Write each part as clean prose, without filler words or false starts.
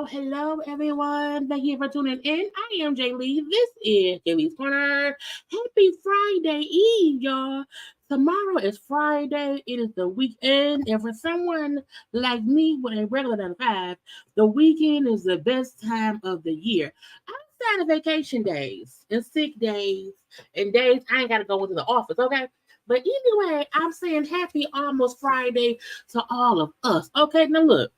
Hello, everyone. Thank you for tuning in. I am Jaylee. This is JayLeesCorner. Happy Friday Eve, y'all. Tomorrow is Friday. It is the weekend. And for someone like me with a regular 9 to 5, the weekend is the best time of the year. Outside of vacation days and sick days and days I ain't got to go into the office, okay? But either way, I'm saying happy almost Friday to all of us. Okay, now look.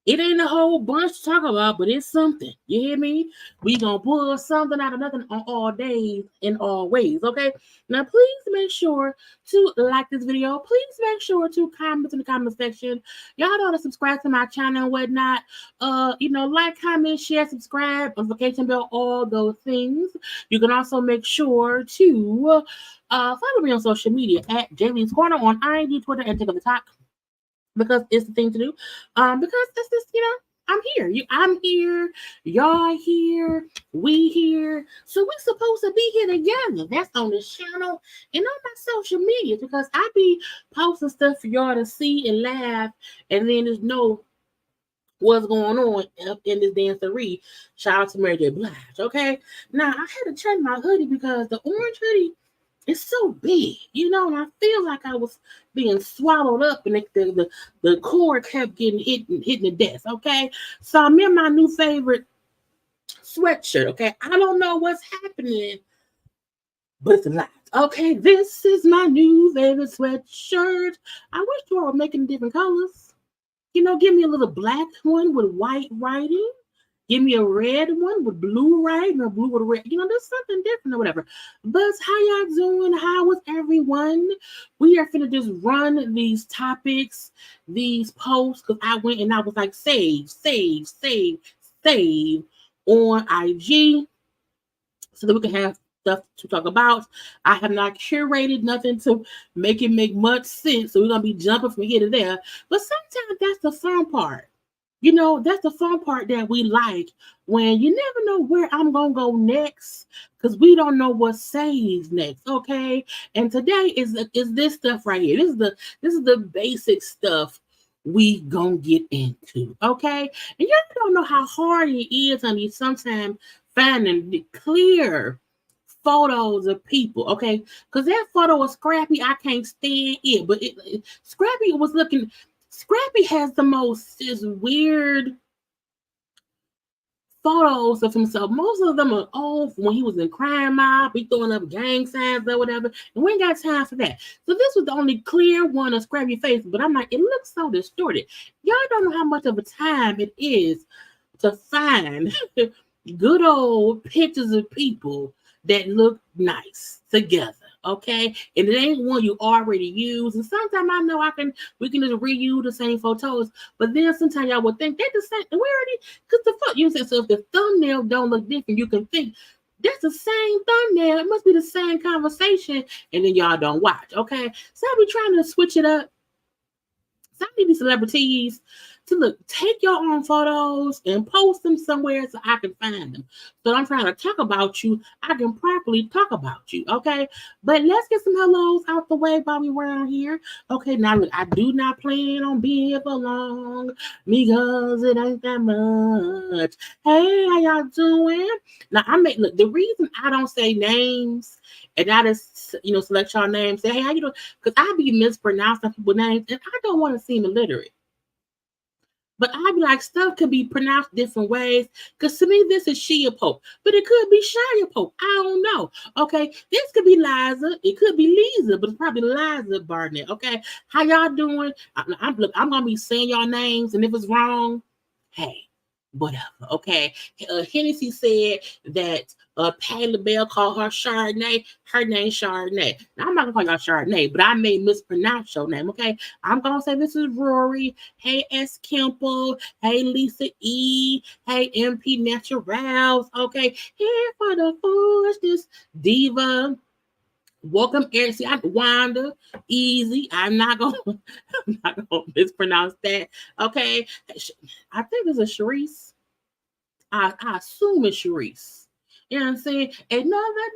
It ain't a whole bunch to talk about, but it's something. You hear me? We gonna pull something out of nothing on all days in all ways, okay? Now, please make sure to like this video. Please make sure to comment in the comment section. Y'all know to subscribe to my channel and whatnot. Like, comment, share, subscribe, notification bell, all those things. You can also make sure to follow me on social media at JayLeesCorner on IG, Twitter, and TikTok. Because it's the thing to do. Because it's just, I'm here. I'm here. Y'all here. We here. So we're supposed to be here together. That's on this channel and on my social media because I be posting stuff for y'all to see and laugh and then just know what's going on up in this dancery. Shout out to Mary J. Blige. Okay. Now I had to change my hoodie because the orange hoodie, it's so big, and I feel like I was being swallowed up and the cord kept getting hitting the desk, okay? So I'm in my new favorite sweatshirt, okay? I don't know what's happening, but it's a lot. Okay, this is my new favorite sweatshirt. I wish you all were making different colors. Give me a little black one with white writing. Give me a red one with blue writing or blue with red. There's something different or whatever. But how y'all doing? How is everyone? We are finna just run these topics, these posts, because I went and I was like, save on IG so that we can have stuff to talk about. I have not curated nothing to make it make much sense. So we're going to be jumping from here to there. But sometimes that's the fun part. That's the fun part that we like when you never know where I'm going to go next because we don't know what saves next, okay? And today is this stuff right here. This is the basic stuff we gonna get into, okay? And y'all don't know how hard it is on you sometimes finding the clear photos of people, okay? Because that photo of Scrappy, I can't stand it. But Scrappy was looking. Scrappy has the most just weird photos of himself. Most of them are old when he was in crime mob, he throwing up gang signs or whatever. And we ain't got time for that. So this was the only clear one of Scrappy face. But I'm like, it looks so distorted. Y'all don't know how much of a time it is to find good old pictures of people that look nice together, okay? And it ain't one you already use. And sometimes I know we can just reuse the same photos, but then sometimes y'all would think they're the same. We already, because the fuck you said, so if the thumbnail don't look different, you can think that's the same thumbnail. It must be the same conversation, and then y'all don't watch, okay? So I be trying to switch it up. Some of these celebrities to look, take your own photos and post them somewhere so I can find them. So I'm trying to talk about you. I can properly talk about you, okay? But let's get some hellos out the way while we around here. Okay, now look, I do not plan on being here for long because it ain't that much. Hey, how y'all doing? Now look, the reason I don't say names and I just select y'all names, say, hey, how you doing? Because I be mispronouncing people's names and I don't want to seem illiterate. But I be like, stuff could be pronounced different ways. Because to me, this is Shia Pope. But it could be Shia Pope. I don't know. Okay. This could be Liza. It could be Lisa, but it's probably Liza Barnett. Okay. How y'all doing? I'm going to be saying y'all names. And if it's wrong, hey, whatever. Okay. Hennessy said that Patti LaBelle called her Chardonnay. Her name Chardonnay. Now, I'm not going to call y'all Chardonnay, but I may mispronounce your name. Okay. I'm going to say this is Rory. Hey, S. Kemple. Hey, Lisa E. Hey, MP Naturals. Okay. Here for the foolishness. Diva. Welcome, Eric. See, Wanda. Easy. I'm not gonna mispronounce that. Okay. I think it's a Sharice. I assume it's Sharice. You know what I'm saying? Another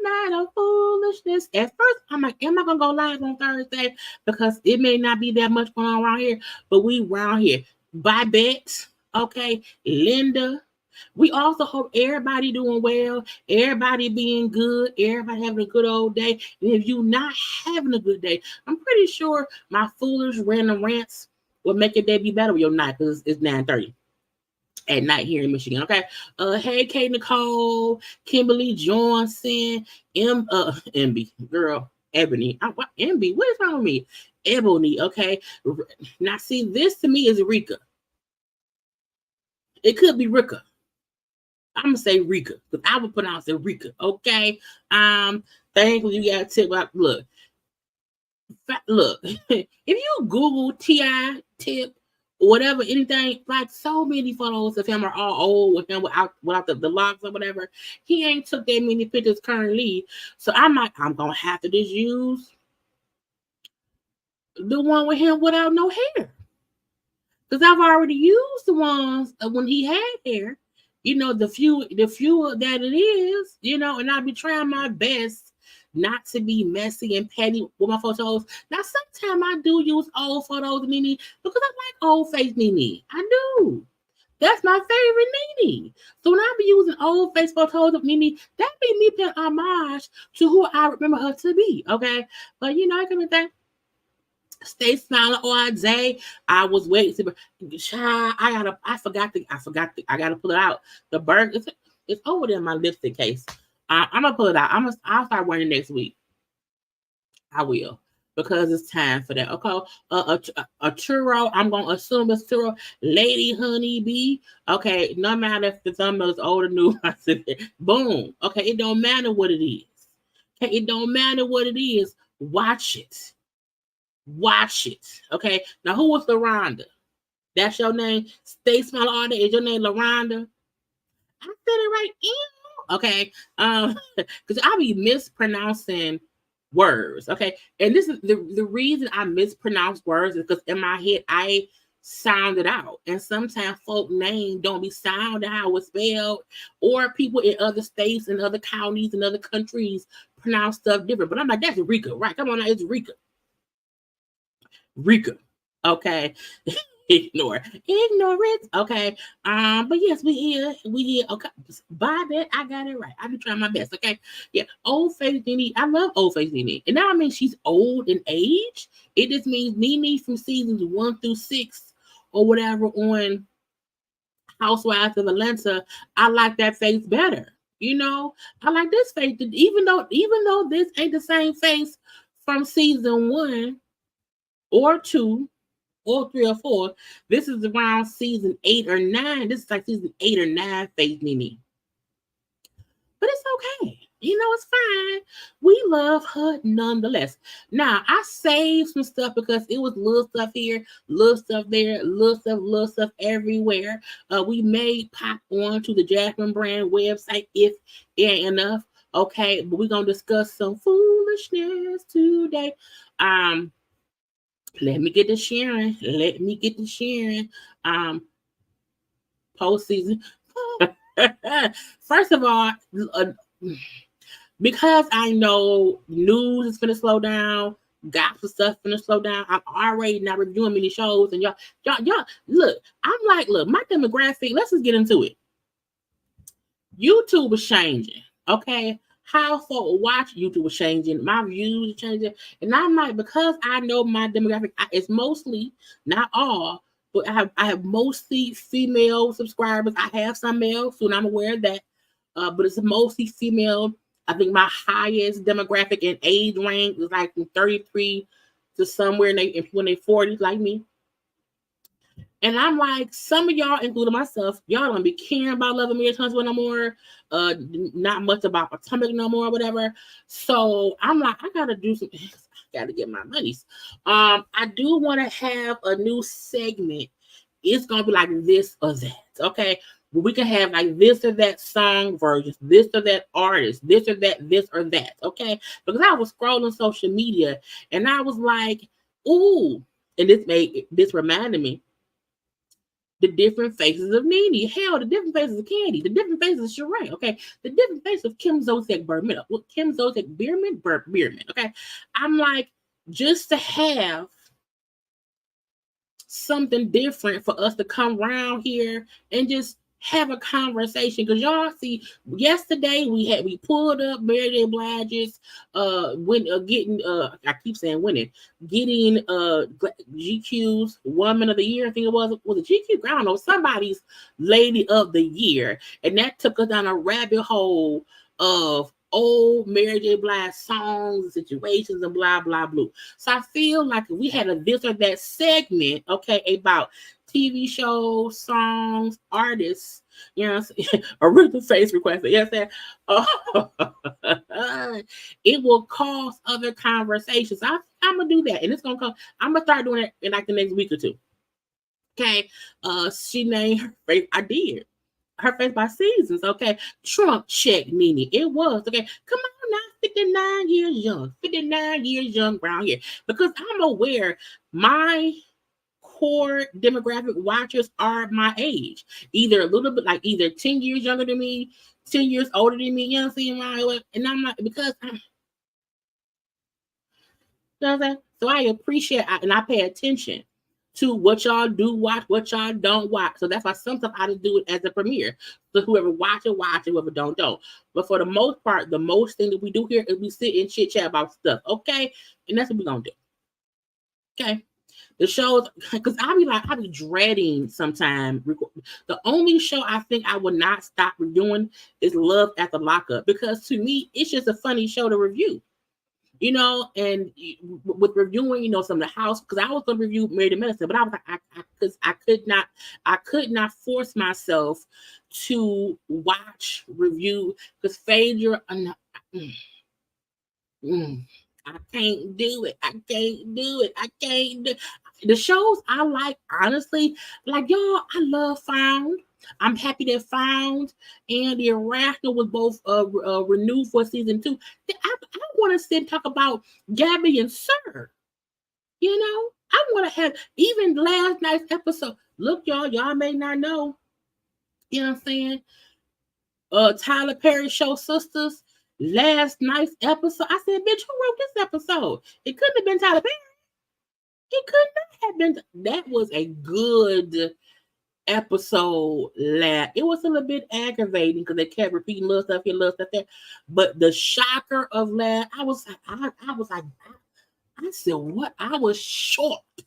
night of foolishness. At first, I'm like, am I gonna go live on Thursday? Because it may not be that much going on around here, but we around here. Bye, Bet. Okay, Linda. We also hope everybody doing well, everybody being good, everybody having a good old day. And if you're not having a good day, I'm pretty sure my foolish random rants will make your day be better with your night because it's 9:30 at night here in Michigan. Okay. Hey, Kay Nicole, Kimberly Johnson, MB, girl, Ebony. MB, what is wrong with me? Ebony, okay. Now, see, this to me is Rika. It could be Rika. I'm gonna say Rika, because I would pronounce it Rika. Okay. Thankfully you got a tip about look. If you Google T.I. tip or whatever, anything, like so many photos of him are all old with him without the locks or whatever. He ain't took that many pictures currently. So I'm gonna have to just use the one with him without no hair. Because I've already used the ones when he had hair. The fewer that it is, and I'll be trying my best not to be messy and petty with my photos. Now, sometimes I do use old photos of Nene because I like old face Nene. I do. That's my favorite Nene. So when I be using old face photos of Nene, that be me paying homage to who I remember her to be. Okay. But I can think. Stay smiling all day. I was waiting to. Child, I forgot. I gotta pull it out. The burger, it's over there in my lipstick case. I'm gonna pull it out. I'll start wearing it next week. I will because it's time for that. Okay, a churro. I'm gonna assume it's churro. Lady Honey Bee. Okay, no matter if the thumbnail is old or new. I said, boom. Okay, it don't matter what it is. Okay, it don't matter what it is. Watch it. Watch it. Okay. Now, who was LaRonda? That's your name. Stay small all day. Is your name LaRonda? I said it right. Okay. Because I be mispronouncing words. Okay. And this is the reason I mispronounce words is because in my head I sound it out. And sometimes folk name don't be sounded how it's spelled, or people in other states and other counties and other countries pronounce stuff different. But I'm like, that's Rika, right? Come on now, it's Rika. Rika. Okay. Ignore it. Okay. But yes, we here. Okay. By that, I got it right. I be trying my best. Okay. Yeah. Old face Nene. I love old face Nene. And now I mean she's old in age. It just means Nene from seasons 1 through 6 or whatever on Housewives of Atlanta. I like that face better. I like this face. Even though this ain't the same face from season 1 or 2 or 3 or 4. This is around season 8 or 9. This is like season 8 or 9 face Nene. But it's okay. It's fine. We love her nonetheless. Now, I saved some stuff because it was little stuff here, little stuff there, little stuff everywhere. We may pop on to the Jasmine brand website if it ain't enough. Okay, but we're going to discuss some foolishness today. Let me get to sharing. Postseason. First of all, because I know news is gonna slow down, gossip stuff gonna slow down. I'm already not reviewing many shows, and y'all, look. My demographic. Let's just get into it. YouTube was changing. Okay, how folk watch YouTube was changing. My views are changing, and I'm like, because I know my demographic is mostly, not all, but I have mostly female subscribers. I have some male, so I'm aware of that. But it's mostly female. I think my highest demographic and age range is like from 33 to somewhere in their 40s, like me. And I'm like, some of y'all, including myself, y'all don't be caring about Love Amir Huntsville no more. Not much about Potomac no more, whatever. So I'm like, I gotta do some. I gotta get my monies. I do want to have a new segment. It's gonna be like this or that. Okay. We can have like this or that song versions, this or that artist, this or that, okay? Because I was scrolling social media and I was like, ooh, and this reminded me the different faces of Nene. Hell, the different faces of Candy, the different faces of Sheree, okay? The different faces of Kim Zolciak Bierman, okay? I'm like, just to have something different for us to come around here and just have a conversation, because y'all see, yesterday we pulled up Mary J. Blige's getting I keep saying winning, getting GQ's Woman of the Year. I think it was it GQ? I don't know, somebody's Lady of the Year, and that took us down a rabbit hole of old Mary J. Blige songs, situations, and blah blah blah. So I feel like if we had a this or that segment, okay, about TV shows, songs, artists, original face request. Yes, it will cause other conversations. I'm gonna do that, and it's gonna come. I'm gonna start doing it in like the next week or two. Okay, she named her face. I did her face by seasons. Okay, Trump check Nene. It was okay. Come on now, 59 years young around here, because I'm aware my core demographic watchers are my age, either a little bit, like either 10 years younger than me, 10 years older than me, and I'm like, because so I appreciate and I pay attention to what y'all do watch, what y'all don't watch. So that's why sometimes I just do it as a premiere. So whoever watch it, whoever don't. But for the most part, the most thing that we do here is we sit and chit chat about stuff. Okay. And that's what we're gonna do. Okay. The shows, because I be dreading sometimes. The only show I think I would not stop reviewing is Love After Lockup, because to me, it's just a funny show to review. And with reviewing, some of the house, because I was going to review Married to Medicine, but I was like, because I could not force myself to review, because failure, I can't do it. I can't do it. The shows I like, honestly, like y'all, I love Found. I'm happy that Found and The Irrational was both renewed for season 2. I want to sit and talk about Gabby and Sir. I want to have even last night's episode. Look, y'all may not know. You know what I'm saying? Tyler Perry show Sisters. Last night's episode, I said, bitch, who wrote this episode? It couldn't have been Tyler Perry. It could not have been. That was a good episode. It was a little bit aggravating because they kept repeating little stuff here, little stuff there. But the shocker of that, I was like, I said, what? I was shocked.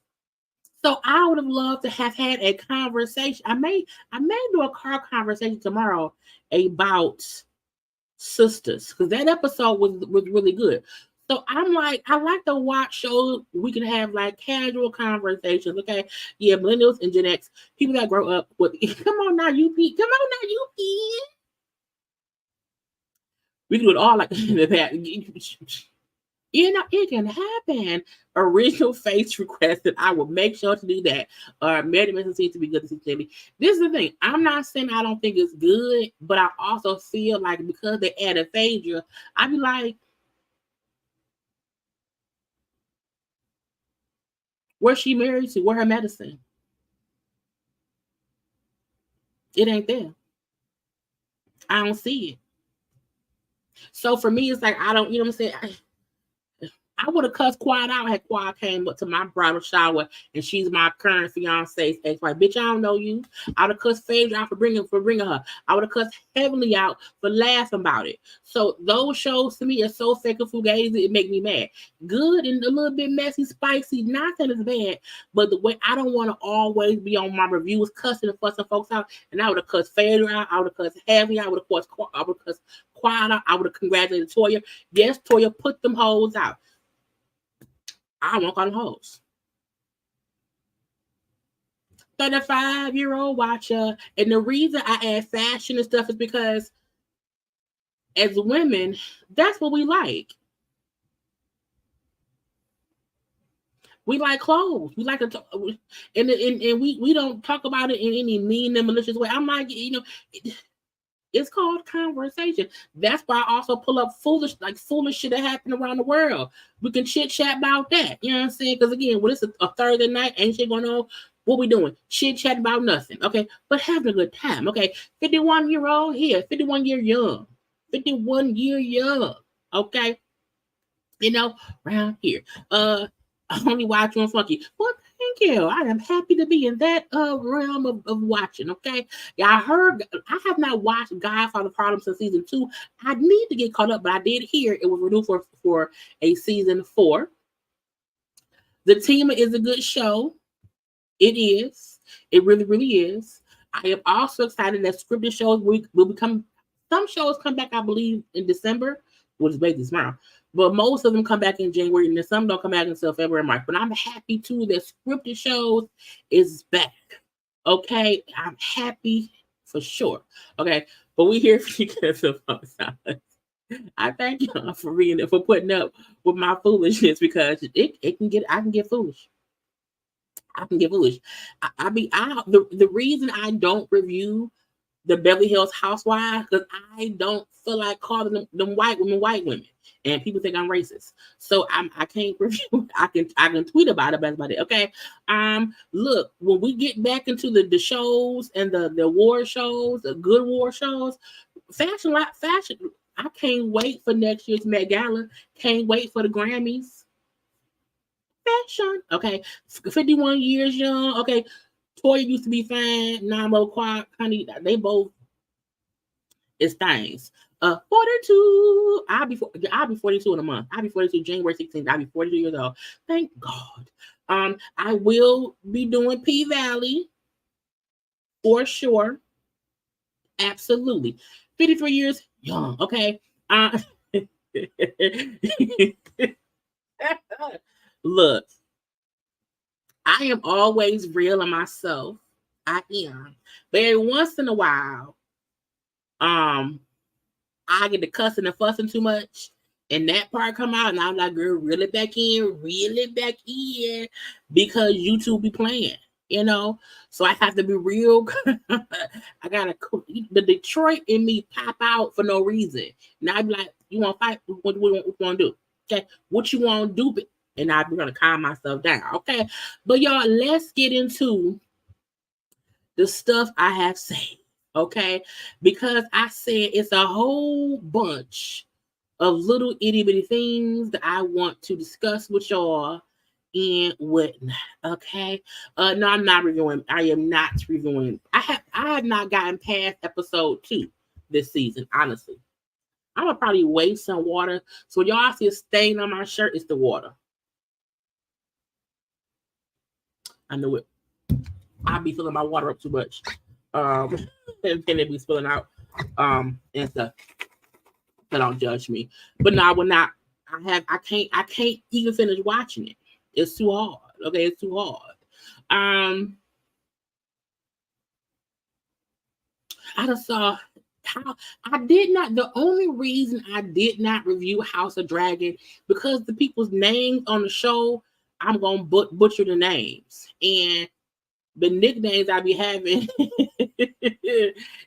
So I would have loved to have had a conversation. I may do a car conversation tomorrow about sisters because that episode was really good. So I'm like, I like to watch shows we can have like casual conversations. Okay, yeah, millennials and Gen X, people that grow up with. Come on now, UP. Come on now, UP. We can do it all like in the past. You know, it can happen. Original face requested. I will make sure to do that. Mary Dimension seems to be good to see Timmy. This is the thing. I'm not saying I don't think it's good, but I also feel like because they added Phaedra, I'd be like, where's she married to? Where her medicine? It ain't there. I don't see it. So for me, it's like I don't, you know what I'm saying? I would have cussed Quad out had Quad came up to my bridal shower and she's my current fiance's ex-wife. Bitch, I don't know you. I would have cussed Phaedra out for bringing her. I would have cussed Heavenly out for laughing about it. So those shows to me are so fake and fugazi, it make me mad. Good and a little bit messy, spicy. Not that it's bad, but the way I don't want to always be on my reviews cussing and fussing folks out. And I would have cussed Phaedra out. I would have cussed Heavenly. I would have cussed Quad out. I would have congratulated Toya. Yes, Toya, put them hoes out. I won't call them hoes. 35-year-old watcher. And the reason I add fashion and stuff is because as women, that's what we like. We like clothes. We like to, and we don't talk about it in any mean and malicious way. I'm like, you know, it's called conversation. That's why I also pull up foolish shit that happened around the world. We can chit chat about that. You know what I'm saying? Because again, when it's a Thursday night, ain't shit going on. What we doing? Chit chat about nothing. Okay, but having a good time. Okay, 51-year-old here, 51 year young, 51 year young. Okay, you know, around here. I only watch one funky. Well, thank you. I am happy to be in that realm of watching. Okay, yeah, I have not watched Godfather Problem since season 2. I need to get caught up, but I did hear it was renewed for a season 4. The Team is a good show. It is. It really, really is. I am also excited that scripted shows will become. Some shows come back, I believe, in December, which is basically tomorrow. But most of them come back in January, and then some don't come back until February and March. But I'm happy too that scripted shows is back. Okay, I'm happy for sure. Okay, but we here for you guys of silence. I thank y'all for putting up with my foolishness because I can get foolish. I can get foolish. The reason I don't review the Beverly Hills Housewives because I don't feel like calling them white women, and people think I'm racist. So I can't review. I can tweet about it, but that's about it. Okay. Look, when we get back into the shows and the war shows, the good war shows, fashion. I can't wait for next year's Met Gala. Can't wait for the Grammys. Fashion. Okay. 51 years young. Okay. Toya used to be fine. Namo Quad, honey, they both is things. 42. I'll be 42 in a month. I'll be 42 January 16th. I'll be 42 years old. Thank God. I will be doing P Valley for sure. Absolutely. 53 years young. Okay. Look, I am always real in myself. I am. But every once in a while, I get to cussing and fussing too much. And that part come out, and I'm like, girl, reel it back in, because YouTube be playing, you know? So I have to be real. I gotta, the Detroit in me pop out for no reason. And I be like, you want to fight? What you want to do? Okay, what you want to do? And I'm going to calm myself down, okay? But y'all, let's get into the stuff I have said, okay? Because I said it's a whole bunch of little itty bitty things that I want to discuss with y'all and whatnot. Okay. No, I'm not reviewing. I am not reviewing. I have not gotten past episode 2 this season, honestly. I'm gonna probably waste some water. So when y'all see a stain on my shirt, it's the water. I knew it. I'll be filling my water up too much. And it be spilling out. And stuff. So don't judge me. But no, I will not. I can't even finish watching it. It's too hard. Okay, it's too hard. I just saw how I did not. The only reason I did not review House of Dragon because the people's names on the show, I'm gonna butcher the names, and the nicknames I be having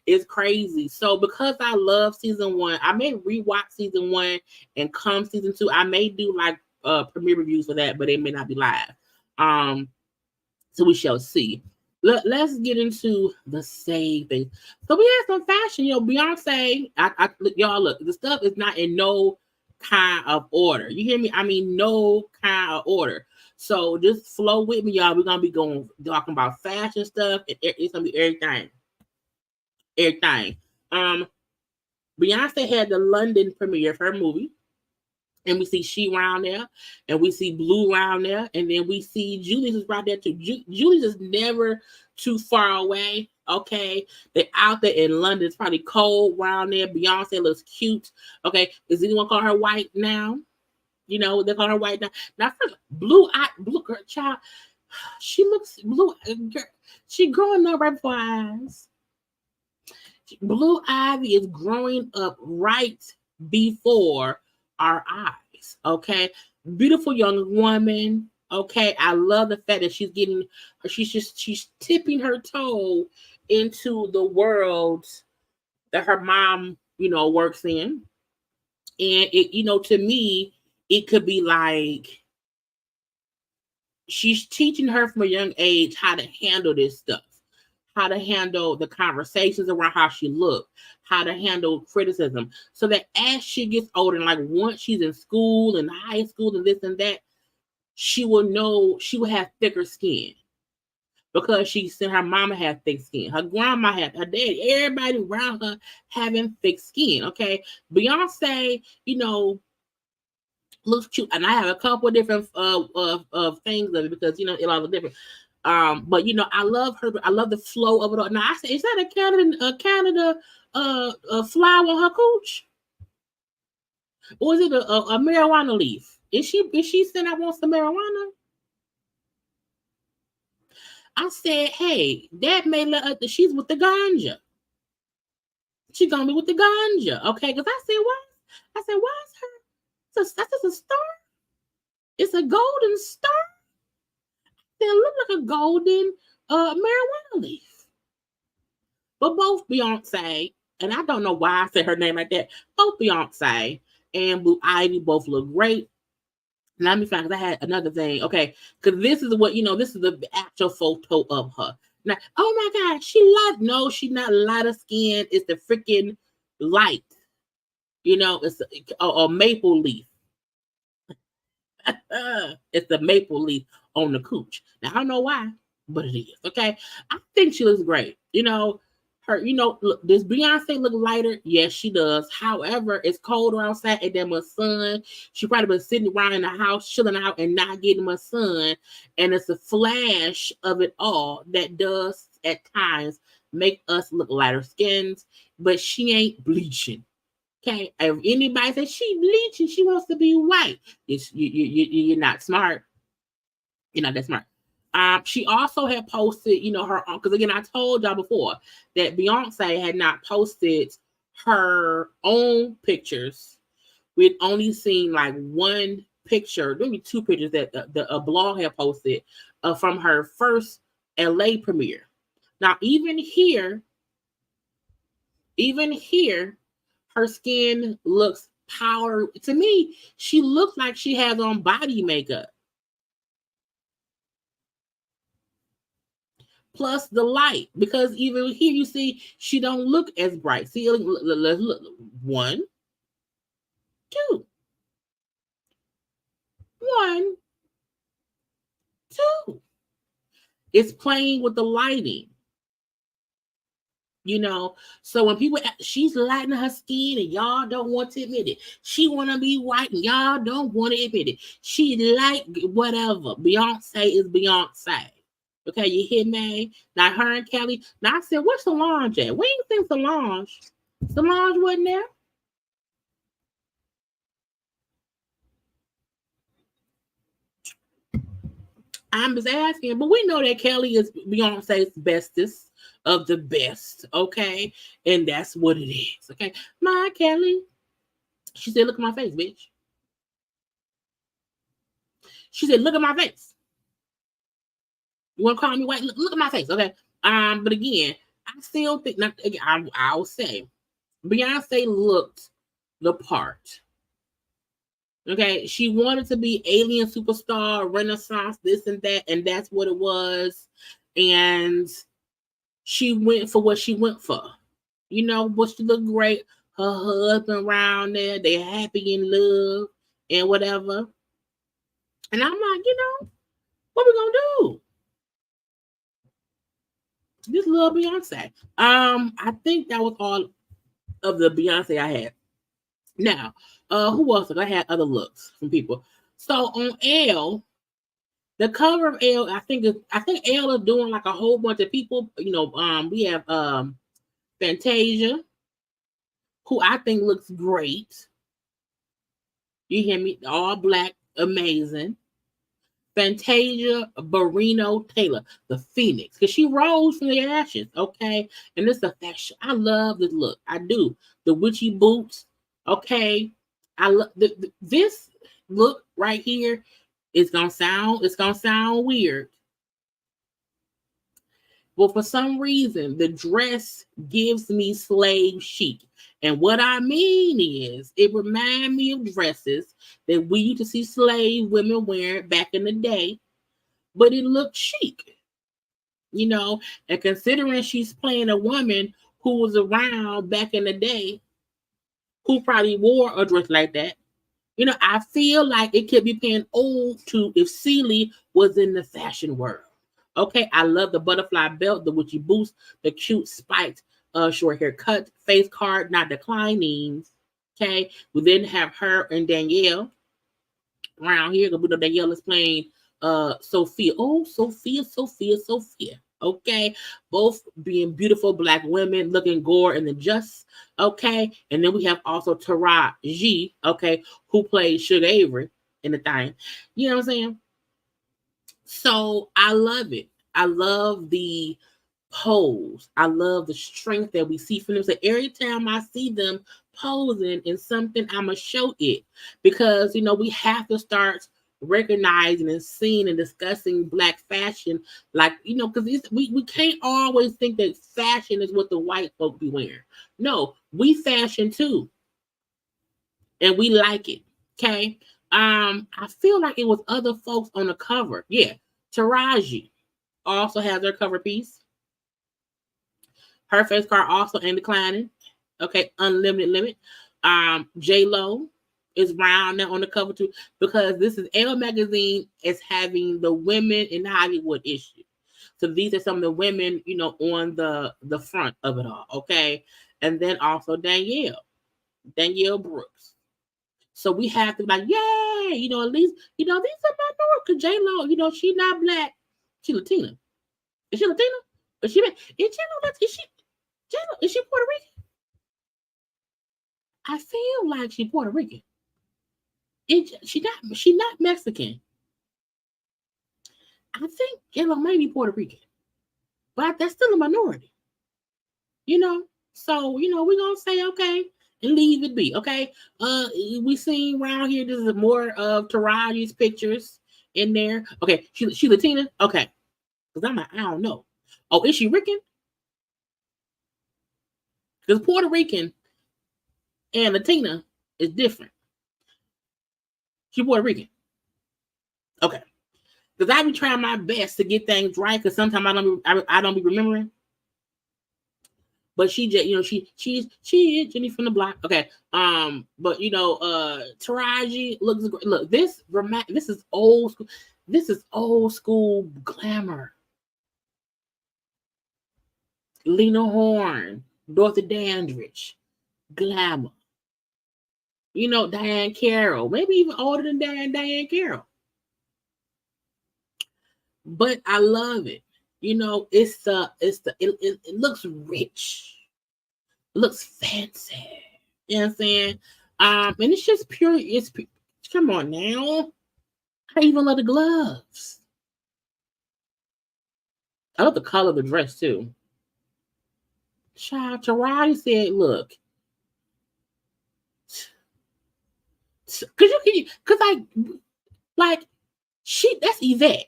is crazy. So because I love season 1, I may rewatch season 1 and come season 2. I may do like premiere reviews for that, but it may not be live. So we shall see. Let's get into the saving. So we had some fashion. Beyonce. Y'all look. The stuff is not in no kind of order. You hear me? I mean, no kind of order. So just flow with me, y'all. We're gonna be talking about fashion stuff. It's gonna be everything. Everything. Beyonce had the London premiere of her movie. And we see she around there, and we see Blue around there, and then we see Julie's is right there too. Julie's is never too far away. Okay, they're out there in London. It's probably cold around there. Beyonce looks cute. Okay, is anyone call her white now? They call her white now. Now, first, blue girl child. She looks blue. She growing up right before our eyes. Blue Ivy is growing up right before our eyes. Okay, beautiful young woman. Okay, I love the fact that she's tipping her toe into the world that her mom works in, and it to me it could be like she's teaching her from a young age how to handle this stuff, how to handle the conversations around how she looks, how to handle criticism, so that as she gets older, and like once she's in school and high school and this and that, she will have thicker skin because she's seen her mama have thick skin, her grandma had, her dad, everybody around her having thick skin. Okay, Beyonce, looks cute, and I have a couple of different of things of it because it all looks different. But I love her. I love the flow of it all. Now I say, is that a Canada flower on her cooch, or is it a marijuana leaf? Is she saying I want some marijuana? I said, hey, that may let her. She's with the ganja. She's gonna be with the ganja, okay? Because I said, what? I said, why is her? That's a star. It's a golden star. They look like a golden marijuana leaf. But both Beyonce, and I don't know why I said her name like that, both Beyonce and Blue Ivy both look great. Let me find, because I had another thing. Okay, because this is this is the actual photo of her. Now, oh my God, she's not lighter skin. It's the freaking light. It's a maple leaf. It's the maple leaf on the cooch. Now I don't know why, but it is. Okay, I think she looks great. Her. Look, does Beyonce look lighter? Yes, she does. However, it's colder outside and then much sun. She probably been sitting around in the house, chilling out and not getting much sun. And it's a flash of it all that does at times make us look lighter skins. But she ain't bleaching. Okay, if anybody says she bleaching, she wants to be white. You're not smart. You're not that smart. She also had posted, her own, because again, I told y'all before that Beyonce had not posted her own pictures. We'd only seen like one picture, maybe two pictures that a blog had posted from her first LA premiere. Now, even here, her skin looks power. To me, she looks like she has on body makeup. Plus the light, because even here you see she don't look as bright. See, look, 1, 2, 1, too. It's playing with the lighting. So when people, she's lightening her skin and y'all don't want to admit it. She want to be white and y'all don't want to admit it. She like whatever. Beyonce is Beyonce. Okay, you hear me? Now her and Kelly. Now I said, where's Solange at? We ain't seen Solange. Solange wasn't there. I'm just asking, but we know that Kelly is Beyonce's bestest of the best, okay? And that's what it is, okay? My Kelly, she said, look at my face, bitch. She said, look at my face. You want to call me white? Look at my face, okay? But again, I still think, I'll say, Beyonce looked the part. Okay, she wanted to be alien superstar, Renaissance, this and that, and that's what it was. And she went for what she went for. But she looked great. Her husband around there, they happy in love and whatever. And I'm like, what we gonna do? This little Beyonce. I think that was all of the Beyonce I had. Now, who else? I had other looks from people. So on Elle, the cover of Elle, I think Elle is doing like a whole bunch of people. We have Fantasia, who I think looks great. You hear me? All black, amazing. Fantasia Barrino Taylor, the Phoenix, because she rose from the ashes. Okay, and this is a fashion. I love this look. I do. The witchy boots. Okay, I love this look right here. It's gonna sound weird. Well, for some reason, the dress gives me slave chic. And what I mean is, it reminds me of dresses that we used to see slave women wearing back in the day, but it looked chic. And considering she's playing a woman who was around back in the day, who probably wore a dress like that, I feel like it could be paying old to if Celie was in the fashion world. Okay, I love the butterfly belt, the witchy boots, the cute spiked short haircut, face card, not declining. Okay, we then have her and Danielle around here. We know Danielle is playing Sophia. Oh, Sophia. Okay, both being beautiful black women, looking gore and the just. Okay, and then we have also Taraji. Okay, who plays Sugar Avery in the thing. You know what I'm saying? So I love it. I love the pose. I love the strength that we see from them. So every time I see them posing in something, I'm going to show it. Because, we have to start recognizing and seeing and discussing black fashion. Like, because we can't always think that fashion is what the white folk be wearing. No, we fashion too. And we like it. Okay? I feel like it was other folks on the cover. Yeah. Taraji also has her cover piece. Her face card also ain't declining. Okay, unlimited limit. J-Lo is round now on the cover too, because this is Elle magazine is having the women in Hollywood issue. So these are some of the women, on the front of it all. Okay. And then also Danielle Brooks. So we have to be like, yay, at least, these are minority. Because J-Lo, she's not black. She Latina. Is she Latina? Is she Puerto Rican? I feel like she's Puerto Rican. She not Mexican. I think J-Lo may be Puerto Rican. But that's still a minority. So, we're going to say, okay, and leave it be, okay? We seen around here, this is more of Taraji's pictures in there. Okay, she Latina? Okay. Because I'm like, I don't know. Oh, is she Rican? Because Puerto Rican and Latina is different. She Puerto Rican. Okay. Because I be trying my best to get things right, because sometimes I don't be remembering. But she is Jenny from the block. Okay. But Taraji looks great. Look, this is old school. This is old school glamour. Lena Horne, Dorothy Dandridge, glamour. You know, Diane Carroll, maybe even older than Diane Carroll. But I love it. You know, it looks rich. It looks fancy. You know what I'm saying? And it's just pure. Come on now. I even love the gloves. I love the color of the dress too. Child, Taraji said, "Look, cause like that's Yvette.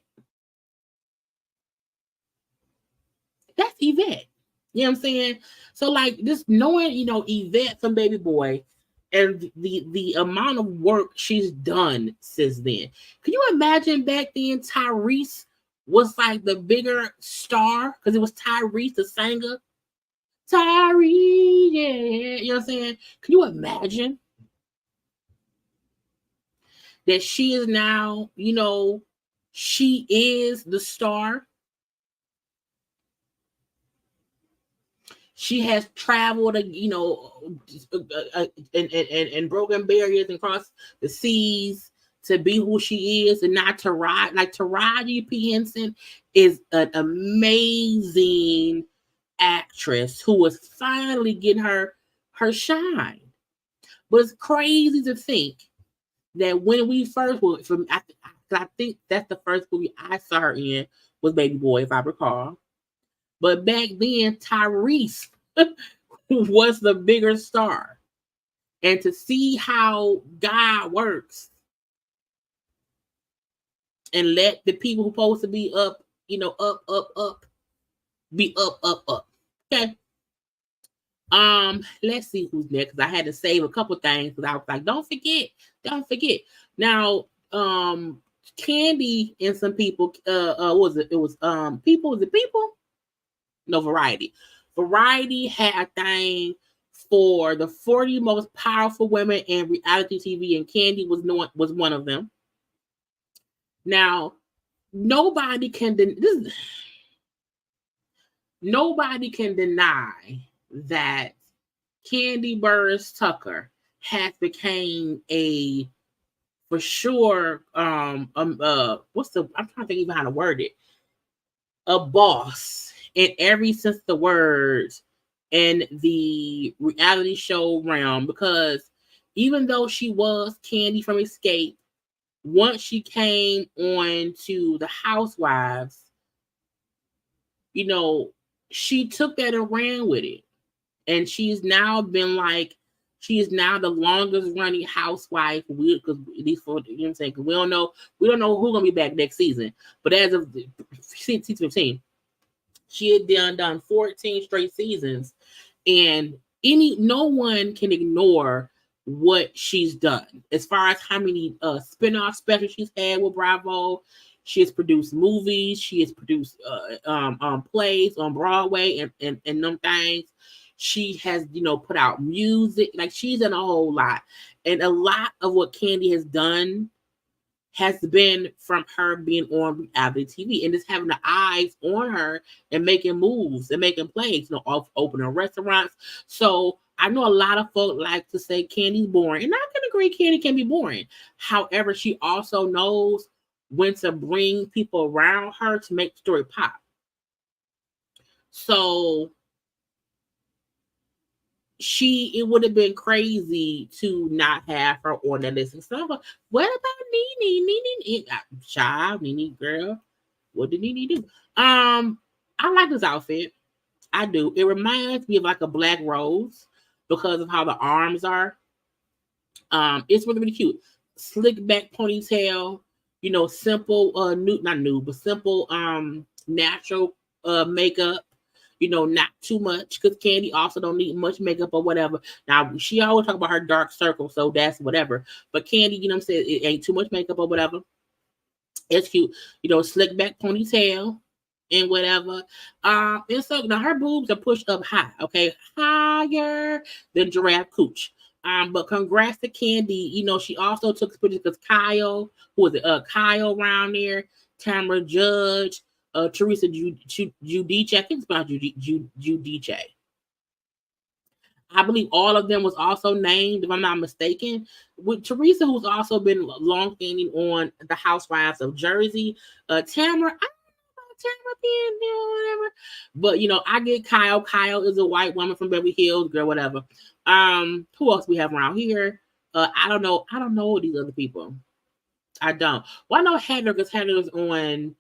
That's Yvette. You know what I'm saying? So like just knowing, you know, Yvette from Baby Boy and the amount of work she's done since then. Can you imagine back then Tyrese was like the bigger star because it was Tyrese the singer? Tyrese, yeah. You know what I'm saying? Can you imagine that she is now, you know, she is the star? She has traveled, you know, and broken barriers and crossed the seas to be who she is, and not Taraji. Like Taraji P. Henson is an amazing actress who was finally getting her shine. But it's crazy to think that when we first I think that's the first movie I saw her in was Baby Boy, if I recall. But back then, Tyrese was the bigger star. And to see how God works and let the people who supposed to be up, you know, up, be up. Okay. Let's see who's next. I had to save a couple things because I was like, don't forget. Now, Candy and some people, was it People? Was it People? No, Variety. Variety had a thing for the 40 most powerful women in reality TV, and Candy was one of them. Now, nobody can deny that Candy Burris Tucker has became a, for sure, I'm trying to think even how to word it, a boss in every sense of the word in the reality show realm, because even though she was Candy from Escape, once she came on to the Housewives, you know, she took that and ran with it. And she is now the longest running housewife. Because at least for, you know what I'm saying, because we don't know who's gonna be back next season. But as of season 15, she had done 14 straight seasons, and no one can ignore what she's done as far as how many spin-off specials she's had with Bravo. She has produced movies. She has produced plays on Broadway and them things. She has, you know, put out music. Like, she's done a whole lot. And a lot of what Candy has done has been from her being on reality TV and just having the eyes on her and making moves and making plays, you know, opening restaurants. So I know a lot of folk like to say Candy's boring, and I can agree Candy can be boring. However, she also knows when to bring people around her to make the story pop. So it would have been crazy to not have her on that list and stuff. What about Nene? Child, Nene girl. What did Nene do? I like this outfit. I do. It reminds me of like a black rose because of how the arms are. It's really, really cute. Slick back ponytail, you know, simple, but simple, natural makeup. You know, not too much, because Candy also don't need much makeup or whatever. Now, she always talk about her dark circle, so that's whatever. But Candy, you know what I'm saying, it ain't too much makeup or whatever. It's cute. You know, slick back ponytail and whatever. And so now her boobs are pushed up high, okay? Higher than giraffe cooch. But congrats to Candy. You know, she also took pictures because Kyle, who was it? Kyle around there, Tamara Judge, Teresa Giudice. I think it's about Giudice. I believe all of them was also named, if I'm not mistaken. With Teresa, who's also been long-standing on the Housewives of Jersey. Tamara, I Tamara being there or whatever. But you know, I get Kyle. Kyle is a white woman from Beverly Hills, girl, whatever. Who else we have around here? I don't know. I don't know these other people. I don't. Well, I know Heather because Heather's on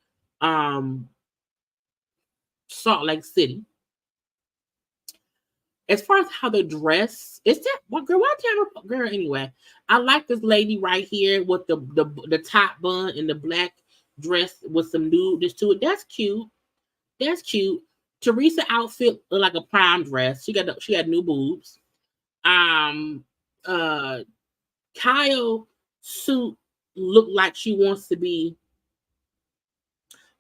Salt Lake City. As far as how they dress, it's that well, girl, why Tamara girl anyway. I like this lady right here with the top bun and the black dress with some nudeness to it. That's cute. That's cute. Teresa outfit looked like a prom dress. She had new boobs. Um, uh, Kyle suit looked like she wants to be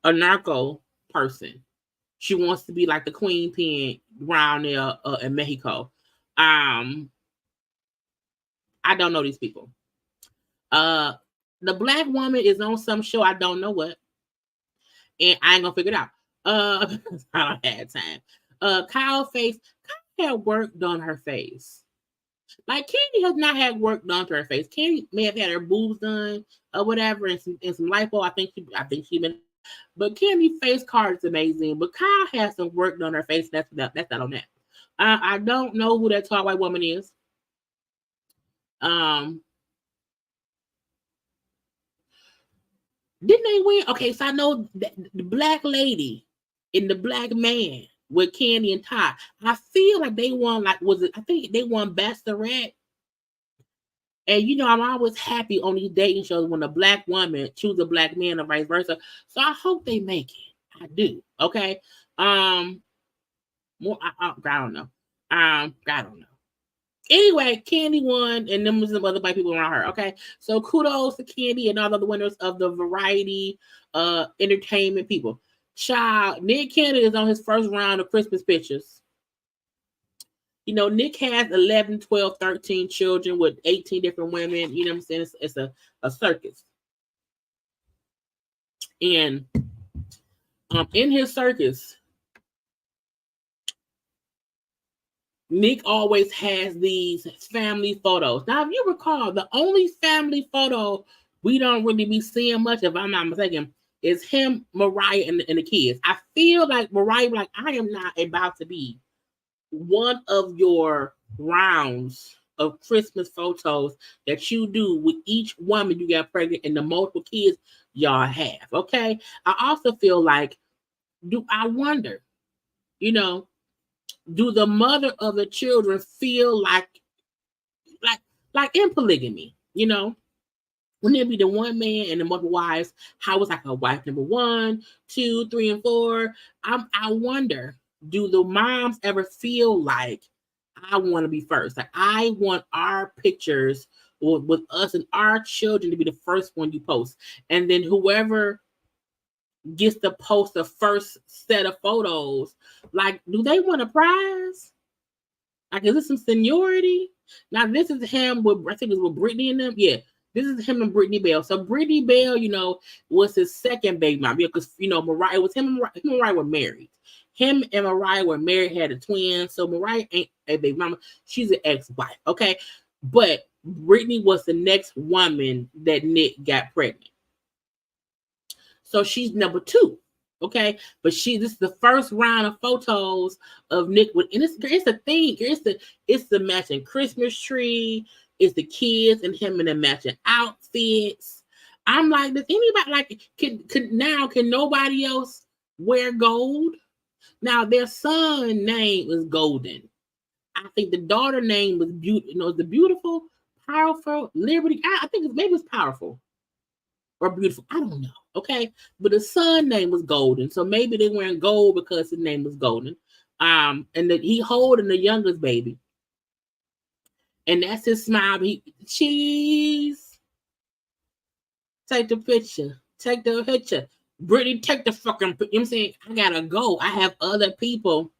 a narco person. She wants to be like the queen pin around there in Mexico. I don't know these people. The black woman is on some show. I don't know what, and I ain't gonna figure it out. I don't have time. Kyle had work done her face. Like Candy has not had work done to her face. Candy may have had her boobs done or whatever, and some lipo. I think she been. But Candy's face card is amazing. But Kyle has some work done on her face. That's not on that. I don't know who that tall white woman is. Didn't they win? Okay, so I know the black lady and the black man with Candy and Todd. I feel like they won. Like I think they won Bachelorette. And you know, I'm always happy on these dating shows when a black woman chooses a black man or vice versa. So I hope they make it. I do. Okay. More. I don't know. I don't know. Anyway, Candy won, and then was some other black people around her. Okay, so kudos to Candy and all the winners of the variety entertainment people. Child, Nick Cannon is on his first round of Christmas pictures. You know, Nick has 11, 12, 13 children with 18 different women. You know what I'm saying? It's a circus. And in his circus, Nick always has these family photos. Now, if you recall, the only family photo we don't really be seeing much, if I'm not mistaken, is him, Mariah, and the kids. I feel like Mariah, like, I am not about to be one of your rounds of Christmas photos that you do with each woman you got pregnant and the multiple kids y'all have. Okay. I also feel like, I wonder, you know, do the mother of the children feel like in polygamy, you know? Wouldn't it be the one man and the multiple wives? How was like a wife number 1, 2, 3, and 4? I wonder, do the moms ever feel like I want to be first? Like I want our pictures with us and our children to be the first one you post, and then whoever gets to post the first set of photos, like, do they want a prize? Like, is this some seniority? Now, this is him with, I think it's with Brittany and them. Yeah, this is him and Brittany Bell. So Brittany Bell, you know, was his second baby mom. Because, you know, Mariah, it was him and Mariah were married. Him and Mariah were married, had a twin. So Mariah ain't a baby mama. She's an ex-wife, okay? But Brittany was the next woman that Nick got pregnant. So she's number 2. Okay, but this is the first round of photos of Nick with, and it's a thing. It's the matching Christmas tree. It's the kids and him in the matching outfits. I'm like, does anybody like can nobody else wear gold? Now their son name is Golden. I think the daughter name was the beautiful, powerful Liberty. I think maybe it's powerful or beautiful. I don't know. Okay, but the son name was Golden, so maybe they wearing gold because his name was Golden. And that he holding the youngest baby, and that's his smile. Cheese. Take the picture. Take the picture. Brittany, take the fucking. You know what I'm saying? I gotta go. I have other people.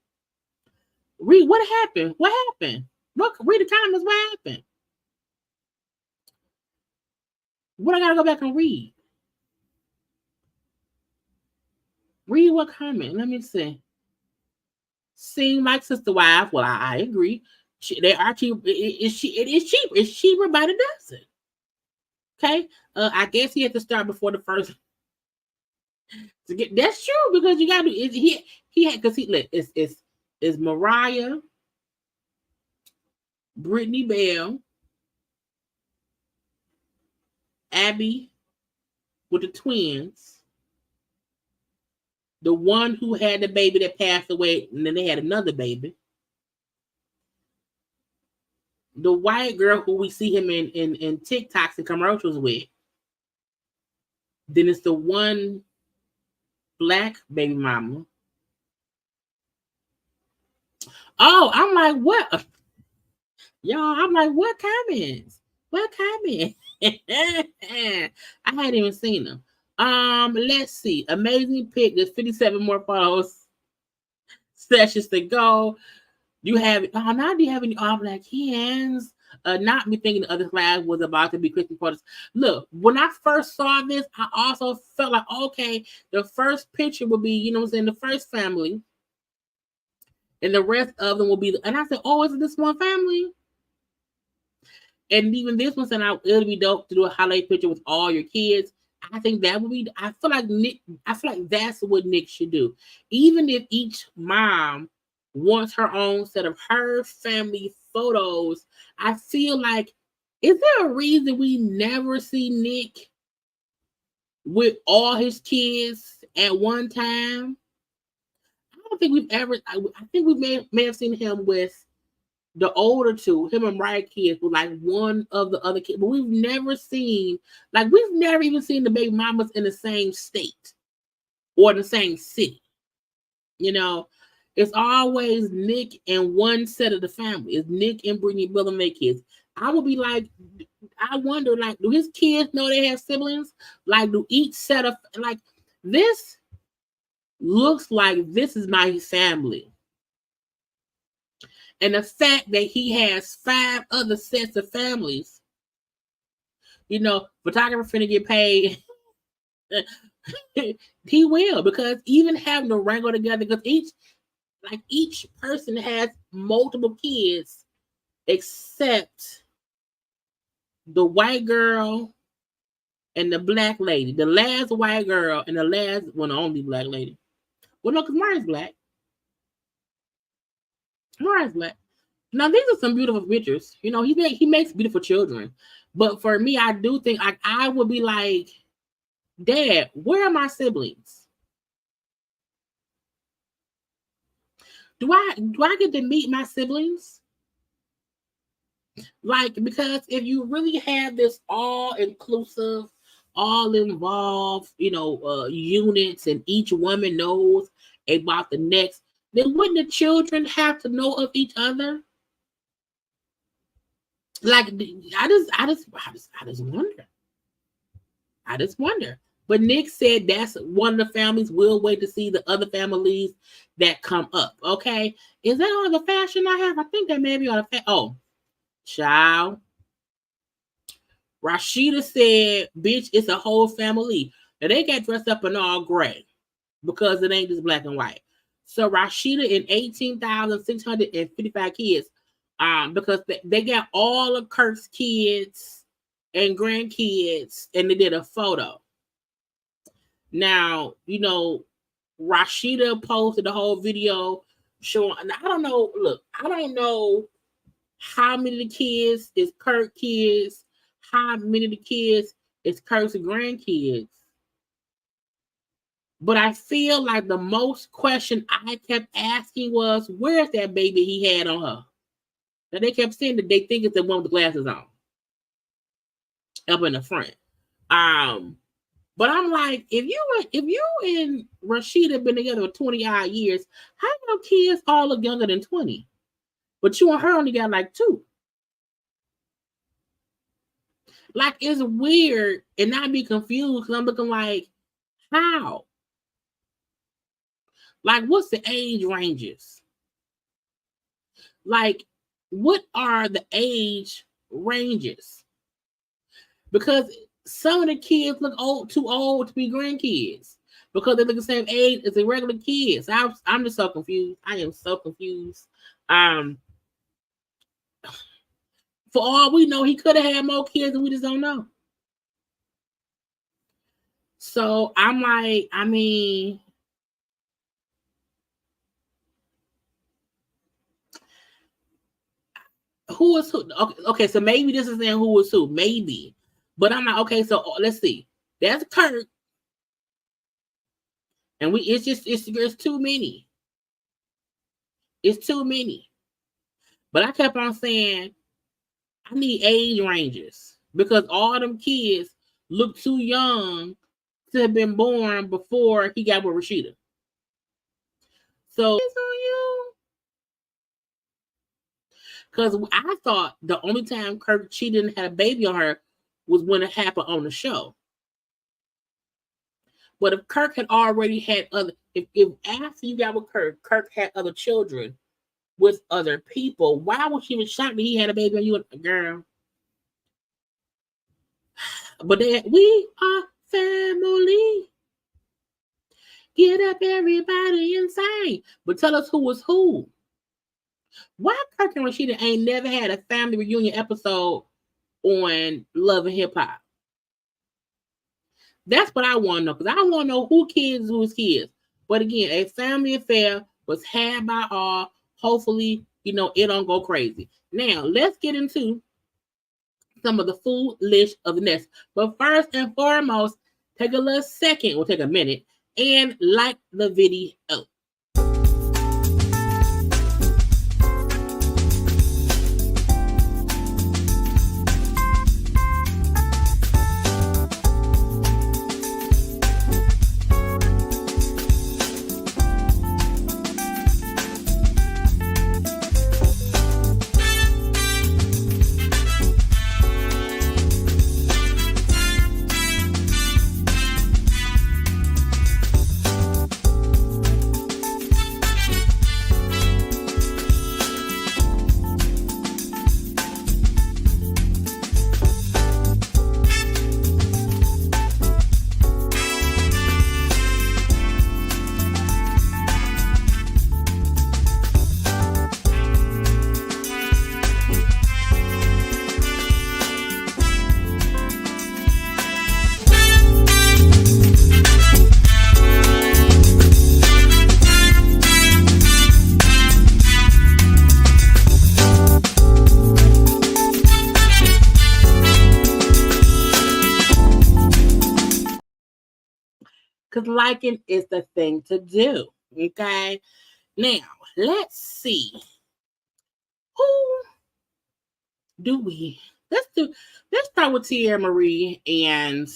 Read what happened. What happened? Look, read the comments. What happened? What I gotta go back and read? Read what comment? Let me see. Seem like sister wife. Well, I agree. They are cheap. It is cheaper. It's cheaper by the dozen. Okay. I guess he had to start before the first. To get that's true because you got to. He had because it's Mariah, Brittany Bell, Abby with the twins, the one who had the baby that passed away, and then they had another baby. The white girl who we see him in TikToks and commercials with. Then it's the one black baby mama. Oh, I'm like, what? Y'all, I'm like, what comments? What comments? I hadn't even seen them. Let's see. Amazing pick. There's 57 more photos. Sessions to go. You have now do you have any all black hands? Not me thinking the other class was about to be Christian Porters. Look, when I first saw this, I also felt like, okay, the first picture will be, you know what I'm saying, the first family. And the rest of them will be, and I said, oh, is it this one family? And even this one said, it'll be dope to do a holiday picture with all your kids. I think that would be, I feel like that's what Nick should do. Even if each mom wants her own set of her family photos, I feel like, is there a reason we never see Nick with all his kids at one time? I don't think we've ever, I think we may have seen him with the older two, him and Mariah kids, with like one of the other kids, but we've never even seen the baby mamas in the same state or the same city. You know, it's always Nick and one set of the family. It's Nick and Brittany Bill and their kids. I would be like, I wonder, like, do his kids know they have siblings? Like, do each set of, like, this looks like this is my family. And the fact that he has 5 other sets of families, you know, photographer finna get paid. He will, because even having to wrangle together, because each person has multiple kids, except the white girl and the black lady. The last white girl and the only black lady. Well, no, because Mariah's black. Mariah's black. Now, these are some beautiful pictures. You know, he makes beautiful children. But for me, I do think I would be like, Dad, where are my siblings? Do I get to meet my siblings? Like, because if you really have this all-inclusive, all-involved, you know, units, and each woman knows about the next, then wouldn't the children have to know of each other? Like, I just wonder. I just wonder. But Nick said that's one of the families. We'll wait to see the other families that come up. Okay. Is that all the fashion I have? I think that may be all the oh, child. Rashida said, bitch, it's a whole family. Now they got dressed up in all gray because it ain't just black and white. So Rashida in 18,655 kids. Because they got all of Kirk's kids and grandkids, and they did a photo. Now, you know, Rashida posted the whole video showing. I don't know. Look, I don't know how many of the kids is Kirk kids, how many of the kids is Kirk's grandkids. But I feel like the most question I kept asking was, where's that baby he had on her? And they kept saying that they think it's the one with the glasses on, up in the front. But I'm like, if you and Rashida been together for 20 odd years, how your kids all look younger than 20? But you and her only got like 2. Like, it's weird, and I'd be confused because I'm looking like, how? Like, what's the age ranges? Like, what are the age ranges? Because some of the kids look too old to be grandkids because they look the same age as the regular kids. I'm just so confused. I am so confused. For all we know, he could have had more kids and we just don't know. So I'm like, I mean, who is who? Okay, so maybe this is saying who is who, maybe. But I'm like, okay, so let's see. That's Kurt, and it's too many. It's too many. But I kept on saying, I need age ranges because all them kids look too young to have been born before he got with Rashida. So it's on you. Because I thought the only time Kirk cheated and had a baby on her was when it happened on the show. But if Kirk had already had other, if after you got with Kirk had other children with other people, why was she even shocked that he had a baby on you, girl? But we are family. Get up, everybody, insane. But tell us who was who. Why Kirk and Rashida ain't never had a family reunion episode on Love and Hip Hop? That's what I want to know, because I want to know who whose kids. But again, a family affair was had by all. Hopefully, it don't go crazy. Now, let's get into some of the foolish of the nest. But first and foremost, take a little second, we'll take a minute, and like the video. Because liking is the thing to do. Okay. Now, let's see. Who do we? Let's start with Tia Marie and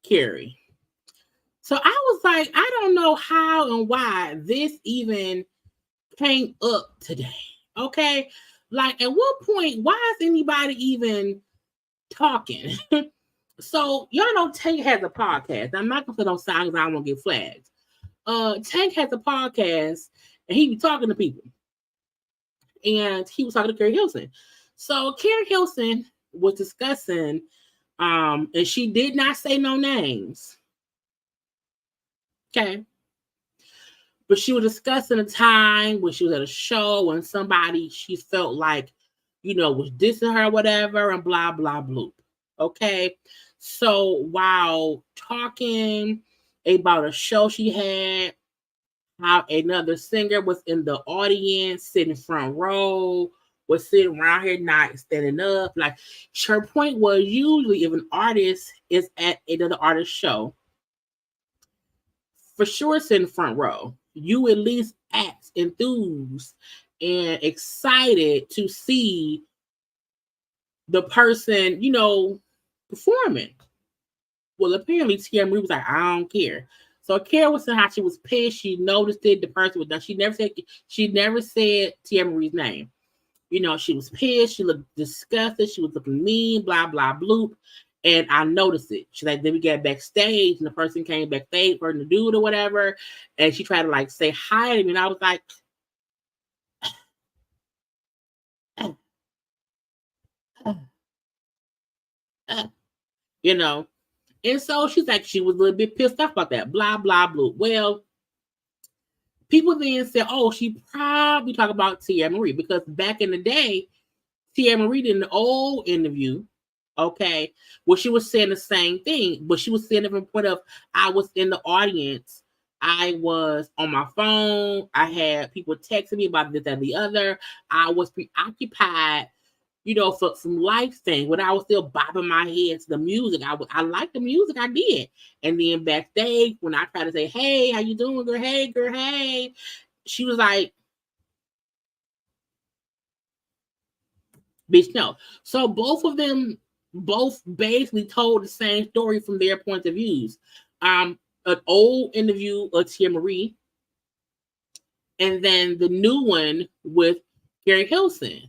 Keri. So I was like, I don't know how and why this even came up today. Okay. Like, at what point, why is anybody even talking? So y'all know Tank has a podcast. I'm not gonna put on songs. I don't want to get flagged. Tank has a podcast, and he be talking to people, and he was talking to Keri Hilson. So Keri Hilson was discussing, and she did not say no names. Okay, but she was discussing a time when she was at a show when somebody she felt like, was dissing her, or whatever, and blah blah blah. Okay. So while talking about a show she had, how another singer was in the audience, sitting front row, was sitting around here not standing up. Like, her point was, usually if an artist is at another artist show, for sure sitting front row, you at least act enthused and excited to see the person, performing. Well, apparently Tia Marie was like, I don't care. So Keri was saying how she was pissed. She noticed it. The person was done. She never said Tia Marie's name. She was pissed. She looked disgusted. She was looking mean, blah, blah, bloop. And I noticed it. She's like, then we got backstage and the person came backstage for her to do it or whatever. And she tried to say hi to me. And I was like, you know. And so she's like, she was a little bit pissed off about that. Blah, blah, blah. Well, people then said, oh, she probably talked about Teyana Marie because back in the day, Teyana Marie in the old interview, okay, well, she was saying the same thing, but she was saying it from the point of I was in the audience. I was on my phone. I had people texting me about this and the other. I was preoccupied, for some life thing when I was still bobbing my head to the music. I liked the music, I did. And then backstage, when I tried to say, hey, how you doing, girl? Hey, girl, hey. She was like, bitch, no. So both of them basically told the same story from their points of views. An old interview of Teyana Marie, and then the new one with Keri Hilson.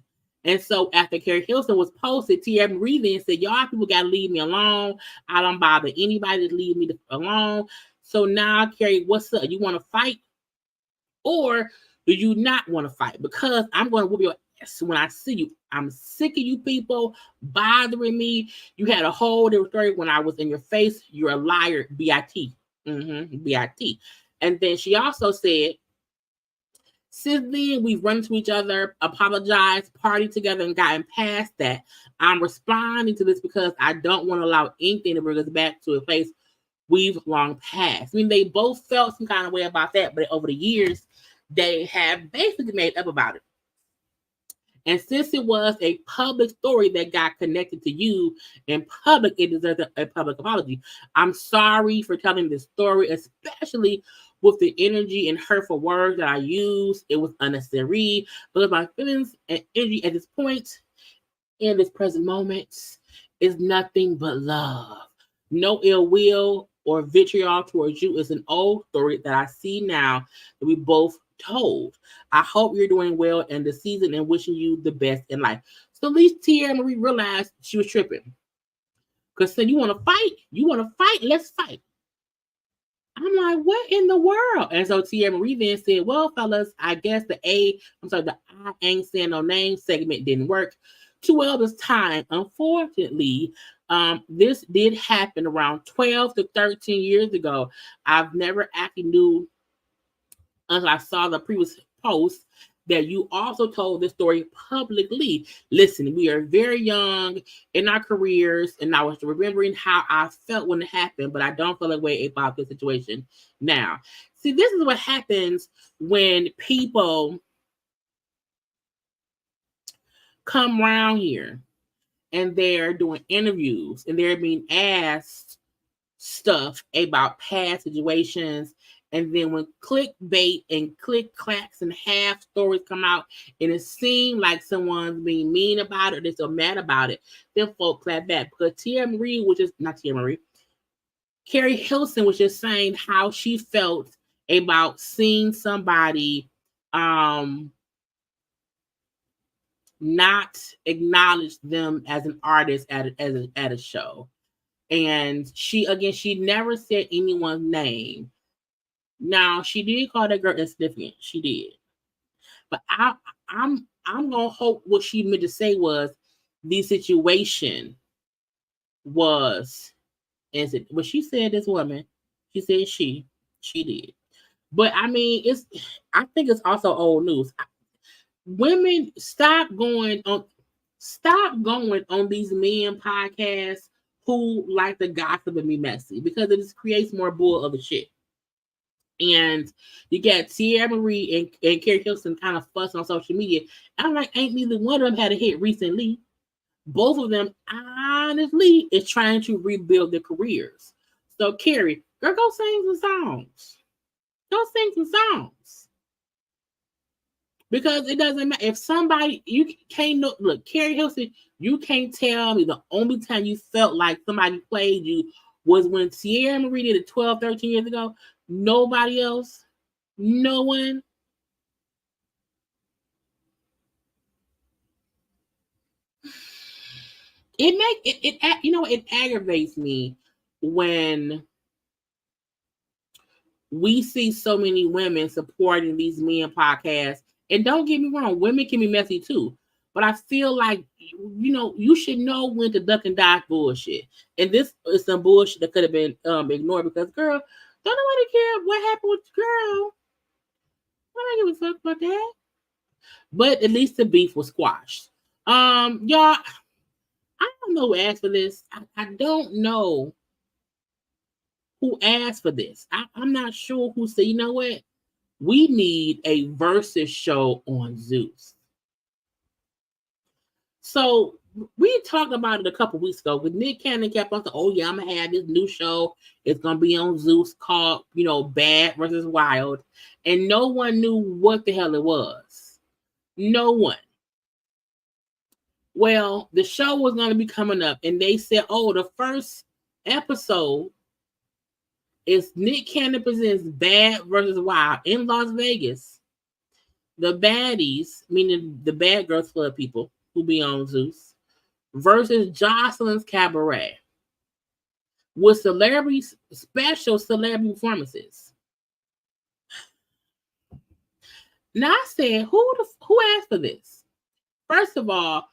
And so after Keri Hilson was posted, Teyana Marie then said, y'all people got to leave me alone. I don't bother anybody to leave me alone. So now, Keri, what's up? You want to fight? Or do you not want to fight? Because I'm going to whoop your ass when I see you. I'm sick of you people bothering me. You had a whole different story when I was in your face. You're a liar, B-I-T. B-I-T. And then she also said, since then, we've run into each other, apologized, partied together, and gotten past that. I'm responding to this because I don't want to allow anything to bring us back to a place we've long passed. I mean, they both felt some kind of way about that, but over the years, they have basically made up about it. And since it was a public story that got connected to you in public, it deserves a public apology. I'm sorry for telling this story, especially with the energy and hurtful words that I used. It was unnecessary because my feelings and energy at this point in this present moment is nothing but love. No ill will or vitriol towards you. Is an old story that I see now that we both told. I hope you're doing well in the season and wishing you the best in life. So at least Teyana Marie realized she was tripping. Because said, you want to fight? You want to fight? Let's fight. I'm like, what in the world? And so Teyana Marie then said, well, fellas, I guess the I ain't saying no name segment didn't work too well this time. Unfortunately, this did happen around 12 to 13 years ago. I've never actually knew until I saw the previous post that you also told this story publicly. Listen, we are very young in our careers, and I was remembering how I felt when it happened, but I don't feel that way about the situation now. See, this is what happens when people come around here and they're doing interviews and they're being asked stuff about past situations. And then when clickbait and click clacks and half stories come out and it seems like someone's being mean about it or they're so mad about it, then folk clap back. Because Teyana Marie, which is not Teyana Marie, Keri Hilson was just saying how she felt about seeing somebody not acknowledge them as an artist at a show. And she never said anyone's name. Now, she did call that girl insignificant. She did. But I'm gonna hope what she meant to say was the situation was insignificant. But she said this woman, she said she did. But I mean, I think it's also old news. Women, stop going on these men podcasts who like the gossip and be messy, because it just creates more bull of the shit. And you got Teyana Marie and Keri Hilson kind of fussing on social media. I'm like, ain't neither one of them had a hit recently. Both of them, honestly, is trying to rebuild their careers. So, Keri, girl, go sing some songs. Go sing some songs. Because it doesn't matter. If somebody, you can't know, look, Keri Hilson, you can't tell me the only time you felt like somebody played you was when Teyana Marie did it 12, 13 years ago. Nobody else, no one. It aggravates me when we see so many women supporting these men podcasts. And don't get me wrong, women can be messy too. But I feel like, you should know when to duck and dodge bullshit. And this is some bullshit that could have been ignored because, girl, don't nobody care what happened with the girl. I don't give a fuck about that. But at least the beef was squashed. Y'all, I don't know who asked for this. I don't know who asked for this. I'm not sure who said, you know what? We need a versus show on Zeus. So we talked about it a couple weeks ago with Nick Cannon kept on saying, oh yeah, I'm gonna have this new show. It's gonna be on Zeus called, Bad versus Wild. And no one knew what the hell it was. No one. Well, the show was gonna be coming up, and they said, oh, the first episode is Nick Cannon presents Bad versus Wild in Las Vegas. The baddies, meaning the Bad Girls Club people who be on Zeus, versus Jocelyn's Cabaret with special celebrity performances. Now I said, who asked for this? First of all,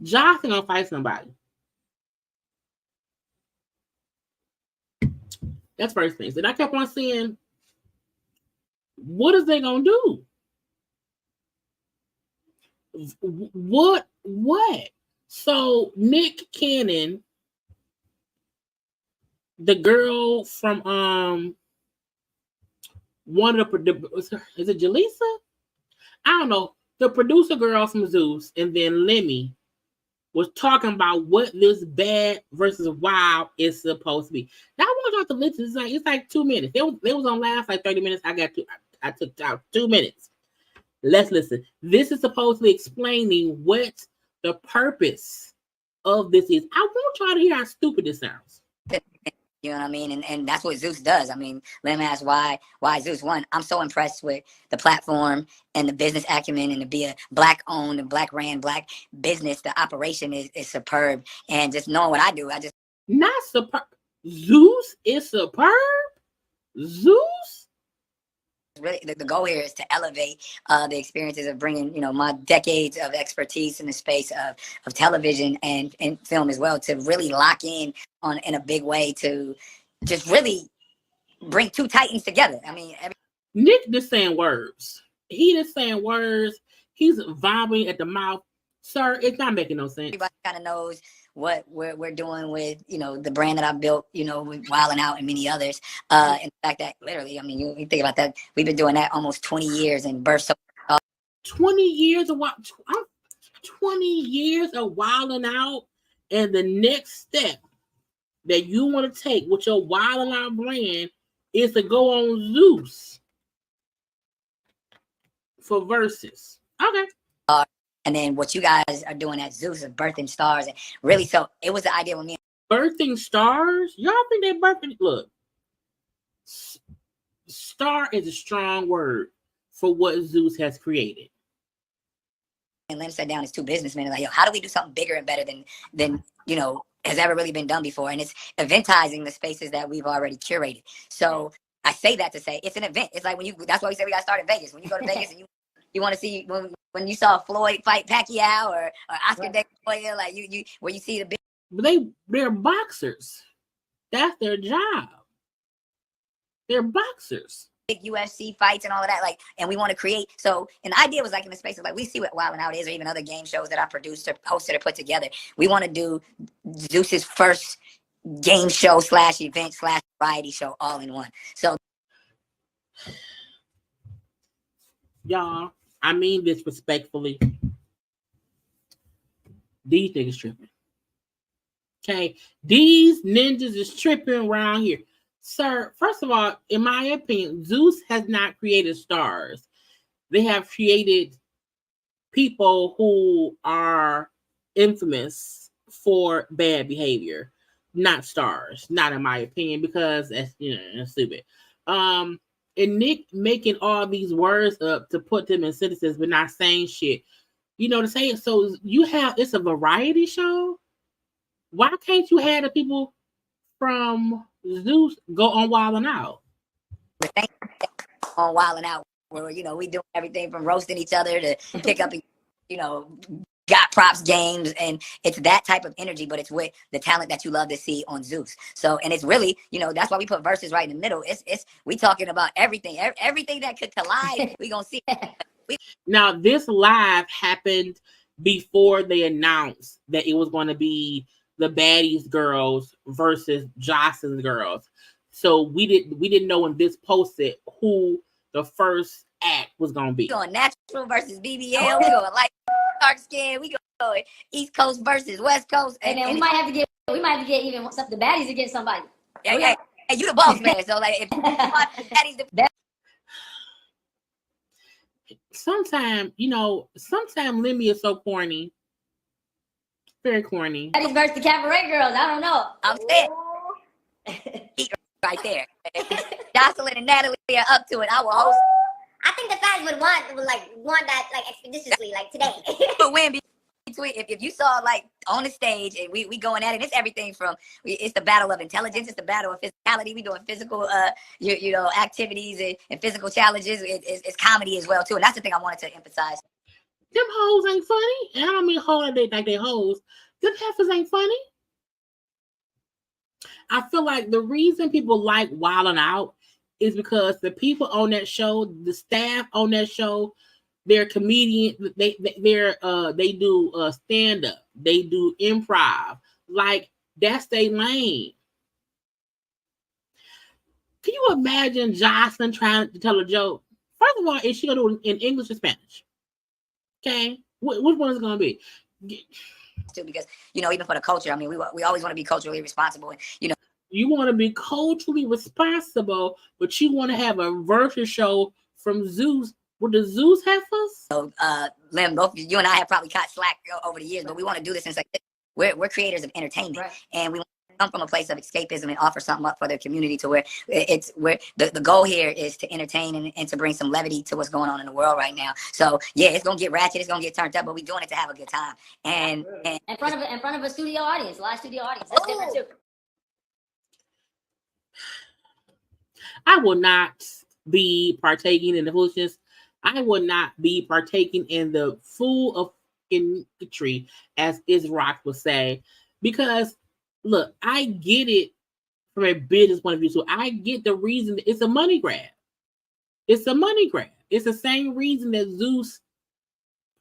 Jocelyn gonna fight somebody. That's first thing. And I kept on saying, what is they gonna do? What? So Nick Cannon, the girl from one of the is it Jaleesa? I don't know. The producer girl from Zeus, and then Lemmy was talking about what this Bad versus Wild is supposed to be. Now I want y'all to listen. It's like 2 minutes. They was on last like 30 minutes. I took out 2 minutes. Let's listen. This is supposedly explaining what the purpose of this is. I want y'all to hear how stupid this sounds. You know what I mean? And that's what Zeus does. I mean, let me ask why Zeus won. I'm so impressed with the platform and the business acumen, and to be a Black-owned and Black-ran Black business. The operation is superb. And just knowing what I do, Not superb. Zeus is superb? Zeus? Really, the goal here is to elevate the experiences of bringing, my decades of expertise in the space of television and film as well, to really lock in a big way to just really bring two titans together. I mean, Nick just saying words. He just saying words. He's vomiting at the mouth. Sir, it's not making no sense. Everybody kind of knows what we're doing with, the brand that I built, with Wild 'N Out and many others. And the fact that literally, I mean, you think about that, we've been doing that almost 20 years and burst. 20 years of 20 years of Wild 'N Out, and the next step that you want to take with your Wild 'N Out brand is to go on Zeus for verses. Okay. And then what you guys are doing at Zeus is birthing stars. And really, so it was the idea with me. Birthing stars? Y'all think they birthing? Look, star is a strong word for what Zeus has created. And Lynn sat down as two businessmen and like, yo, how do we do something bigger and better than has ever really been done before? And it's eventizing the spaces that we've already curated. So I say that to say it's an event. It's like that's why we say we got to start in Vegas. When you go to Vegas and you want to see when you saw Floyd fight Pacquiao or Oscar De La Hoya, like where you see the big. But they're boxers. That's their job. They're boxers. Big UFC fights and all of that, and we want to create. So, and the idea was in the space of we see what Wild 'N Out is, or even other game shows that I produced or hosted or put together. We want to do Zeus's first game show / event / variety show all in one. So, y'all, I mean this respectfully. These niggas tripping. Okay, these ninjas is tripping around here. Sir, first of all, in my opinion, Zeus has not created stars. They have created people who are infamous for bad behavior, not stars. Not in my opinion, because that's stupid. And Nick making all these words up to put them in sentences, but not saying shit. To say it. So it's a variety show. Why can't you have the people from Zeus go on Wild 'N Out? on Wildin' Out, where we do everything from roasting each other to pick up, got props games, and it's that type of energy, but it's with the talent that you love to see on Zeus. So, and it's really, that's why we put verses right in the middle. We talking about everything that could collide. We gonna see. Now, this live happened before they announced that it was going to be the Baddies girls versus Johnson's girls. So we didn't know when this posted who the first act was going to be. We going natural versus BBL. We going like dark skin. We going East Coast versus West Coast. And then we might have to get even the Baddies against somebody. Hey, you the boss man. So like if you want the Baddies, sometimes Lemmy is so corny. Very corny. Baddies versus the Cabaret girls. I don't know. I'm saying right there. Jocelyn and Natalie are up to it. I will host. I think the fans would want that like expeditiously, like today. But when between if you saw like on the stage and we going at it, it's everything from it's the battle of intelligence, it's the battle of physicality. We doing physical activities and physical challenges. It's comedy as well too, and that's the thing I wanted to emphasize. Them hoes ain't funny, and I don't mean hoes like they hoes. Them heifers ain't funny. I feel like the reason people like Wildin' Out is because the people on that show, the staff on that show, they're comedians. They do stand up. They do improv. Like that's their lane. Can you imagine Jocelyn trying to tell a joke? First of all, is she gonna do it in English or Spanish? Okay, which one is it gonna be? Too, because even for the culture, I mean, we always want to be culturally responsible, and you want to be culturally responsible, but you want to have a versus show from Zeus with the Zeus heifers. So, Lem, both you and I have probably caught slack over the years, but we want to do this and say we're creators of entertainment, right. And we want to come from a place of escapism and offer something up for their community to where the goal here is to entertain and to bring some levity to what's going on in the world right now. So yeah, it's gonna get ratchet, it's gonna get turned up, but we're doing it to have a good time and in front of a studio audience, live studio audience. That's different too. I will not be partaking in the foolishness. I will not be partaking in the fool of intrigue, as Isrock would say, because look, I get it from a business point of view. So I get the reason. It's a money grab. It's a money grab. It's the same reason that Zeus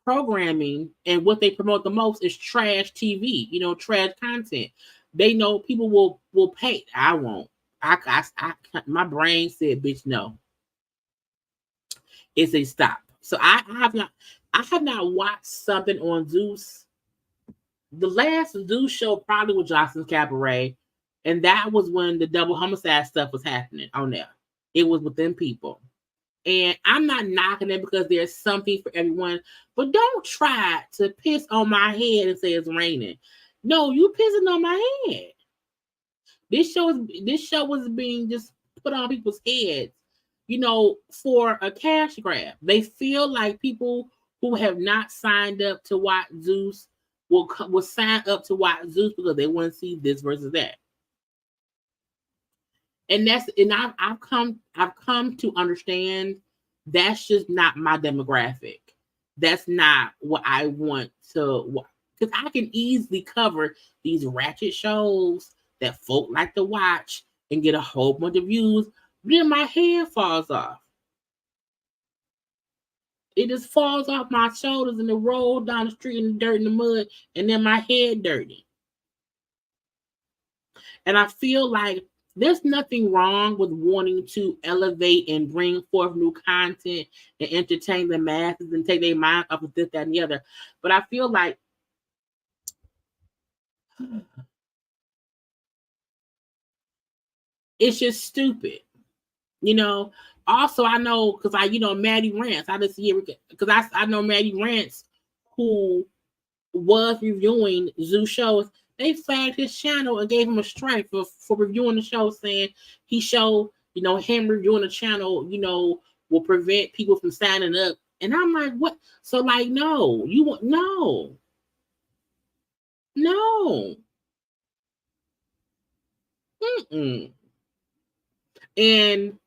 programming and what they promote the most is trash TV, trash content. They know people will pay. I won't. My brain said, bitch, no. It's a stop. So I have not watched something on Zeus. The last Zeus show probably was Johnson's Cabaret, and that was when the double homicide stuff was happening on there. It was with them people. And I'm not knocking it because there's something for everyone, but don't try to piss on my head and say it's raining. No, you pissing on my head. This show was being just put on people's heads, for a cash grab. They feel like people who have not signed up to watch Zeus will sign up to watch Zeus because they want to see this versus that. And I've come to understand that's just not my demographic. That's not what I want to watch. Because I can easily cover these ratchet shows that folk like to watch and get a whole bunch of views. Then my hair falls off. It just falls off my shoulders and it rolls down the street in the dirt and the mud, and then my head dirty. And I feel like there's nothing wrong with wanting to elevate and bring forth new content and entertain the masses and take their mind off of this, that, and the other. But I feel like it's just stupid. Also, I know because Maddie Rance. I just hear because I know Maddie Rance, who was reviewing Zoo shows. They flagged his channel and gave him a strike for reviewing the show, saying he showed him reviewing the channel will prevent people from signing up. And I'm like, what? So like, no, you want no. And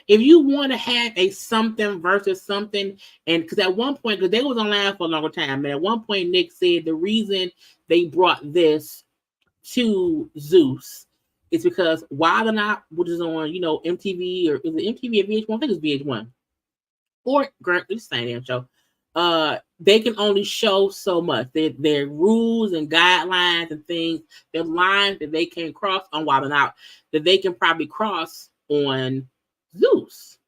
if you want to have a something versus something, and because at one point, because they was online for a longer time, and at one point Nick said the reason they brought this to Zeus is because Wild and Out, which is on, MTV, or is it MTV or VH1? I think it's VH1. Or it's the same damn show. They can only show so much. Their rules and guidelines and things, their lines that they can cross on Wild and Out, that they can probably cross on Zeus.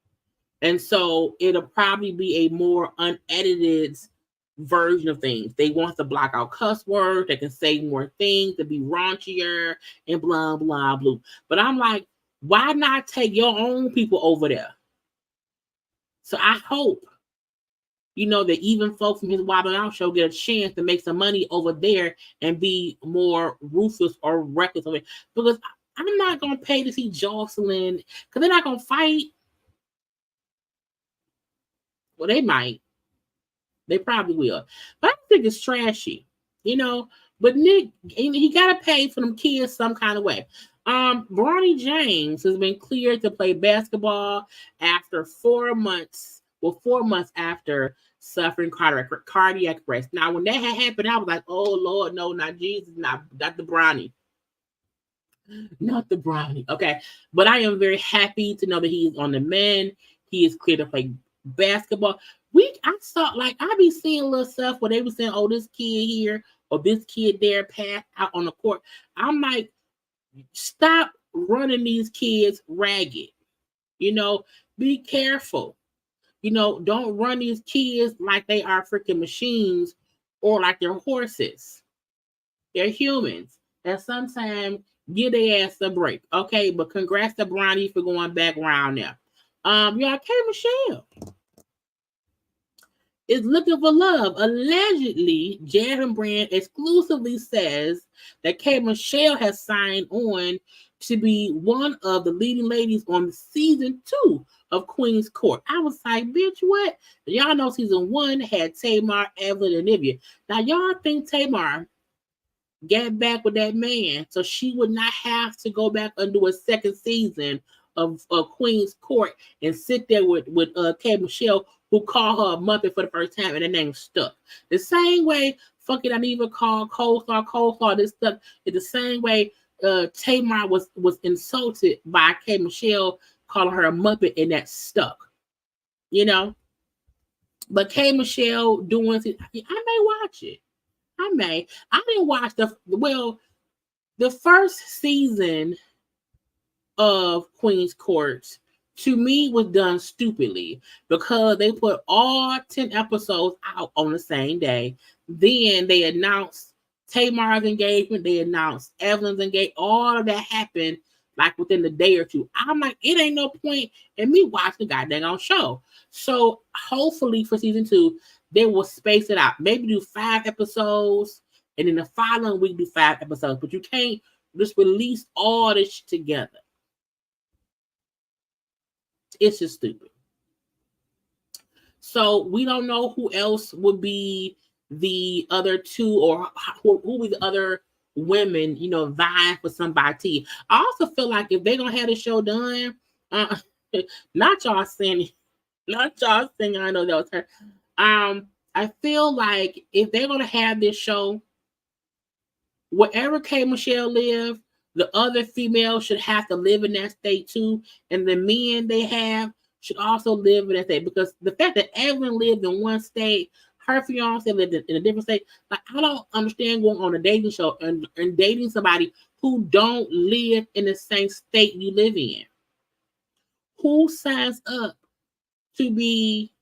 And so it'll probably be a more unedited version of things. They want to block out cuss words. They can say more things to be raunchier and blah, blah, blah. But I'm like, why not take your own people over there? So I hope, that even folks from his Wild and Out show get a chance to make some money over there and be more ruthless or reckless of it. Because I'm not going to pay to see Jocelyn, because they're not going to fight. Well, they might. They probably will. But I think it's trashy, But Nick, he got to pay for them kids some kind of way. Bronny James has been cleared to play basketball after 4 months. Well, 4 months after suffering cardiac arrest. Now, when that had happened, I was like, oh, Lord, no, not Jesus, not the Bronny. Not the Bronny. Okay. But I am very happy to know that he is on the mend. He is cleared to play basketball. I saw, I be seeing little stuff where they were saying, oh, this kid here or this kid there passed out on the court. I'm like, stop running these kids ragged. Be careful. Don't run these kids like they are freaking machines or like they're horses. They're humans. And sometimes give their ass a break. Okay, but congrats to Bronny for going back around there. Y'all, K. Michelle is looking for love. Allegedly, Jasmine Brand exclusively says that K. Michelle has signed on to be one of the leading ladies on season 2 of Queen's Court. I was like, bitch, what? Y'all know season 1 had Tamar, Evelyn, and Nivea. Now, y'all think Tamar got back with that man so she would not have to go back and do a second season of Queen's Court and sit there with K. Michelle, who called her a Muppet for the first time and the name stuck. The same way, fuck it, I didn't even call coleslaw, this stuff. It's the same way Tamar was insulted by K. Michelle calling her a Muppet and that stuck. But K. Michelle doing it, I may watch it. I didn't watch the first season of Queen's Court, to me, was done stupidly because they put all 10 episodes out on the same day. Then they announced Tamar's engagement. They announced Evelyn's engagement. All of that happened within the day or two. I'm like, it ain't no point in me watching the goddamn show. So hopefully for season 2, they will space it out. Maybe do 5 episodes, and then the following week do 5 episodes. But you can't just release all this shit together. It's just stupid. So we don't know who else would be the other 2, or who will be the other women, vying for somebody. I also feel like if they're gonna have the show done, not y'all saying, I know that was her. I feel like if they're gonna have this show, wherever K. Michelle live, the other female should have to live in that state too, and the men they have should also live in that state. Because the fact that Evelyn lived in one state, her fiance lived in a different state, I don't understand going on a dating show and dating somebody who don't live in the same state you live in. Who signs up to be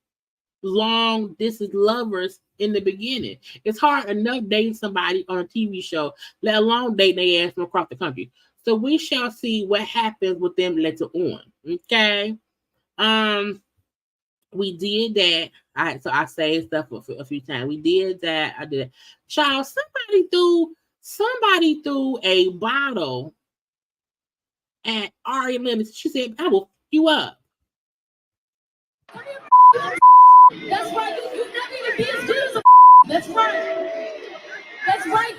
long distance lovers in the beginning? It's hard enough dating somebody on a TV show, let alone dating their ass from across the country. So we shall see what happens with them later on. Okay. We did that. I saved stuff a few times. We did that. I did. Child, somebody threw a bottle at Ari Lennox. She said, I will f you up. That's right. You never even be as good as a. That's right. That's right.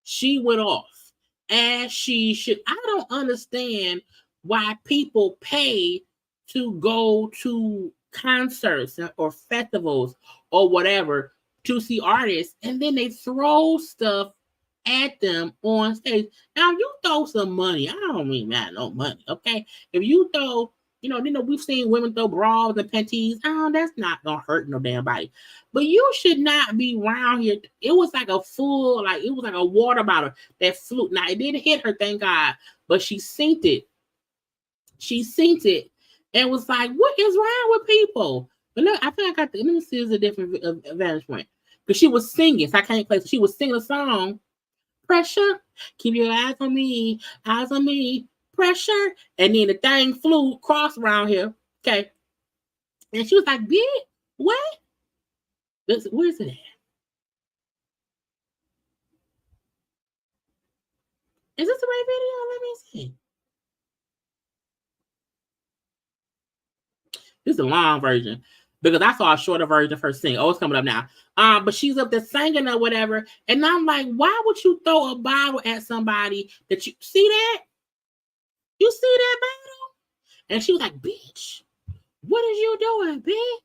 She went off as she should. I don't understand why people pay to go to concerts or festivals or whatever to see artists, and then they throw stuff at them on stage. Now, you throw some money. I don't mean that no money, okay? If you throw, we've seen women throw bras and panties. Oh, that's not gonna hurt no damn body. But you should not be around here. It was like a full, it was like a water bottle that flew. Now, it didn't hit her, thank God, but she synced it. She synced it and was like, what is wrong with people? But look, I think let me see, it's a different vantage point. Because she was singing, so I can't play. So she was singing a song, pressure, keep your eyes on me, pressure. And then the thing flew cross around here, okay? And she was like, bitch, what? Where's it at? Is this the right video? Let me see. This is a long version because I saw a shorter version of her sing. Oh, it's coming up now. But she's up there singing or whatever. And I'm like, why would you throw a bottle at somebody that you see that? You see that bottle? And she was like, bitch, what is you doing, bitch?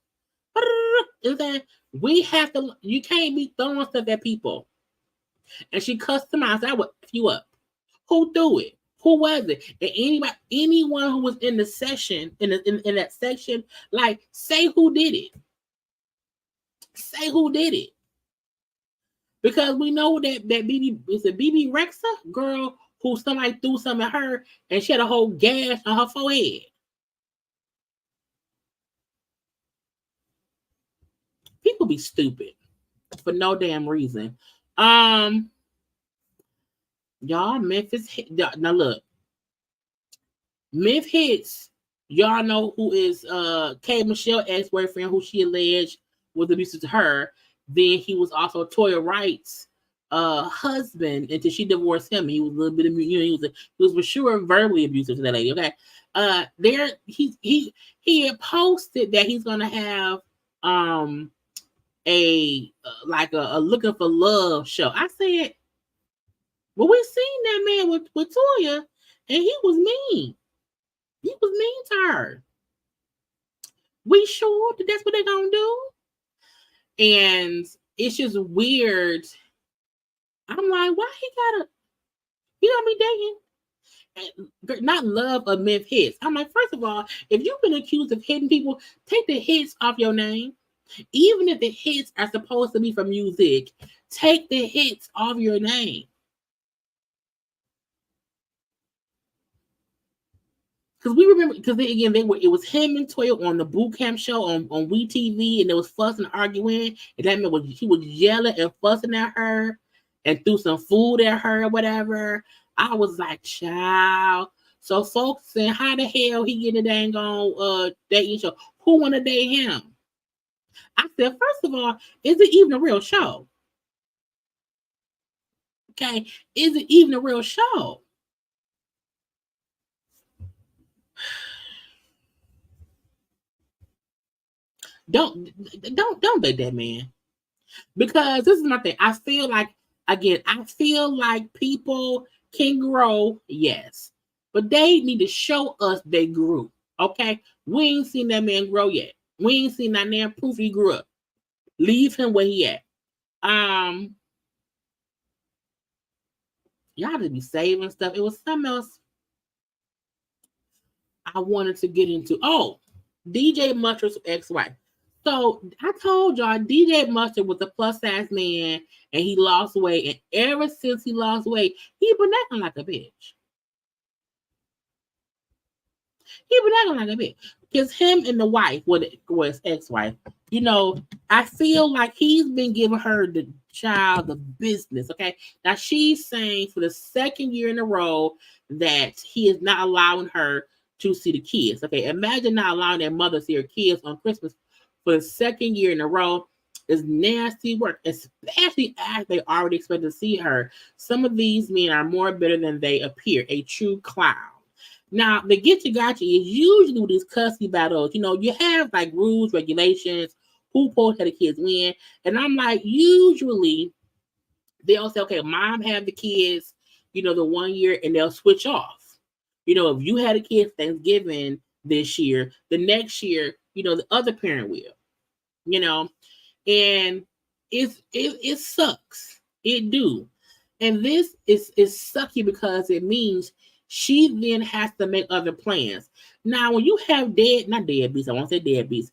And then we have to, you can't be throwing stuff at people. And she customized that with you up. Who threw it? Who was it? And anyone who was in the session, in that section, say who did it. Say who did it. Because we know that BB Rexa girl who somebody threw something at her and she had a whole gash on her forehead. People be stupid for no damn reason. Y'all, Memphis hit. Now look, Memphis hits. Y'all know who is K. Michelle ex-boyfriend, who she alleged was abusive to her. Then he was also Toya Wright's husband until she divorced him. He was a little bit of, he was for sure verbally abusive to that lady. Okay, he had posted that he's gonna have a looking for love show. I said, well, we seen that man with Toya, and he was mean. He was mean to her. We sure that that's what they're gonna do? And it's just weird. I'm like, why he gonna be dating? Not love of myth hits. I'm like, first of all, if you've been accused of hitting people, take the hits off your name. Even if the hits are supposed to be for music, take the hits off your name. Because we remember, it was him and Toya on the boot camp show on WeTV, and there was fussing and arguing, and that man he was yelling and fussing at her and threw some food at her or whatever. I was like, child. So folks saying, how the hell he getting a dang on dating show? Who want to date him? I said, first of all, is it even a real show? Okay, is it even a real show? Don't date that man. Because this is my thing. I feel like people can grow, yes. But they need to show us they grew. Okay? We ain't seen that man grow yet. We ain't seen that damn proof he grew up. Leave him where he at. Y'all to be saving stuff. It was something else I wanted to get into. Oh, DJ Mustard's ex-wife. So I told y'all DJ Mustard was a plus size man and he lost weight. And ever since he lost weight, he been acting like a bitch. Because him and the wife, was ex-wife, I feel like he's been giving her the child the business. Okay. Now she's saying for the second year in a row that he is not allowing her to see the kids. Okay. Imagine not allowing their mother to see her kids on Christmas for the second year in a row. Is nasty work, especially as they already expect to see her. Some of these men are more bitter than they appear. A true clown. Now, the get you gotcha is usually with these custody battles. You have like rules, regulations, who supposed to have the kids win. And I'm like, usually they'll say, okay, mom have the kids, the 1 year, and they'll switch off. You know, if you had a kid Thanksgiving this year, the next year, you know, the other parent will. You know, and it sucks. It do. And this is sucky because it means she then has to make other plans. Now, when you have not deadbeats, I won't say deadbeats,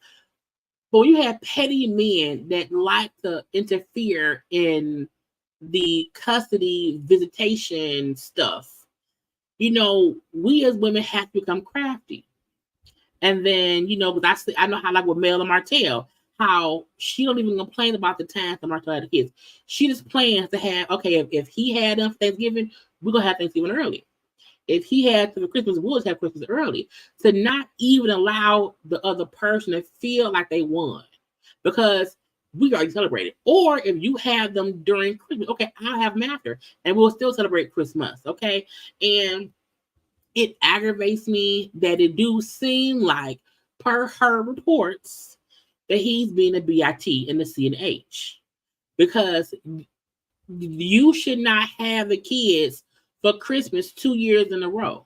but when you have petty men that like to interfere in the custody visitation stuff, you know, we as women have to become crafty. And then, you know, because I know how, like with Mel and Martell, how she don't even complain about the times that Martell had the kids. She just plans to have, okay, if he had them for Thanksgiving, we're going to have Thanksgiving early. If he had for Christmas, we'll have Christmas early. To not even allow the other person to feel like they won. Because we already celebrated. Or if you have them during Christmas, okay, I'll have them after. And we'll still celebrate Christmas, okay? And it aggravates me that it do seem like, per her reports, that he's being a BIT in the CNH. Because you should not have the kids for Christmas 2 years in a row.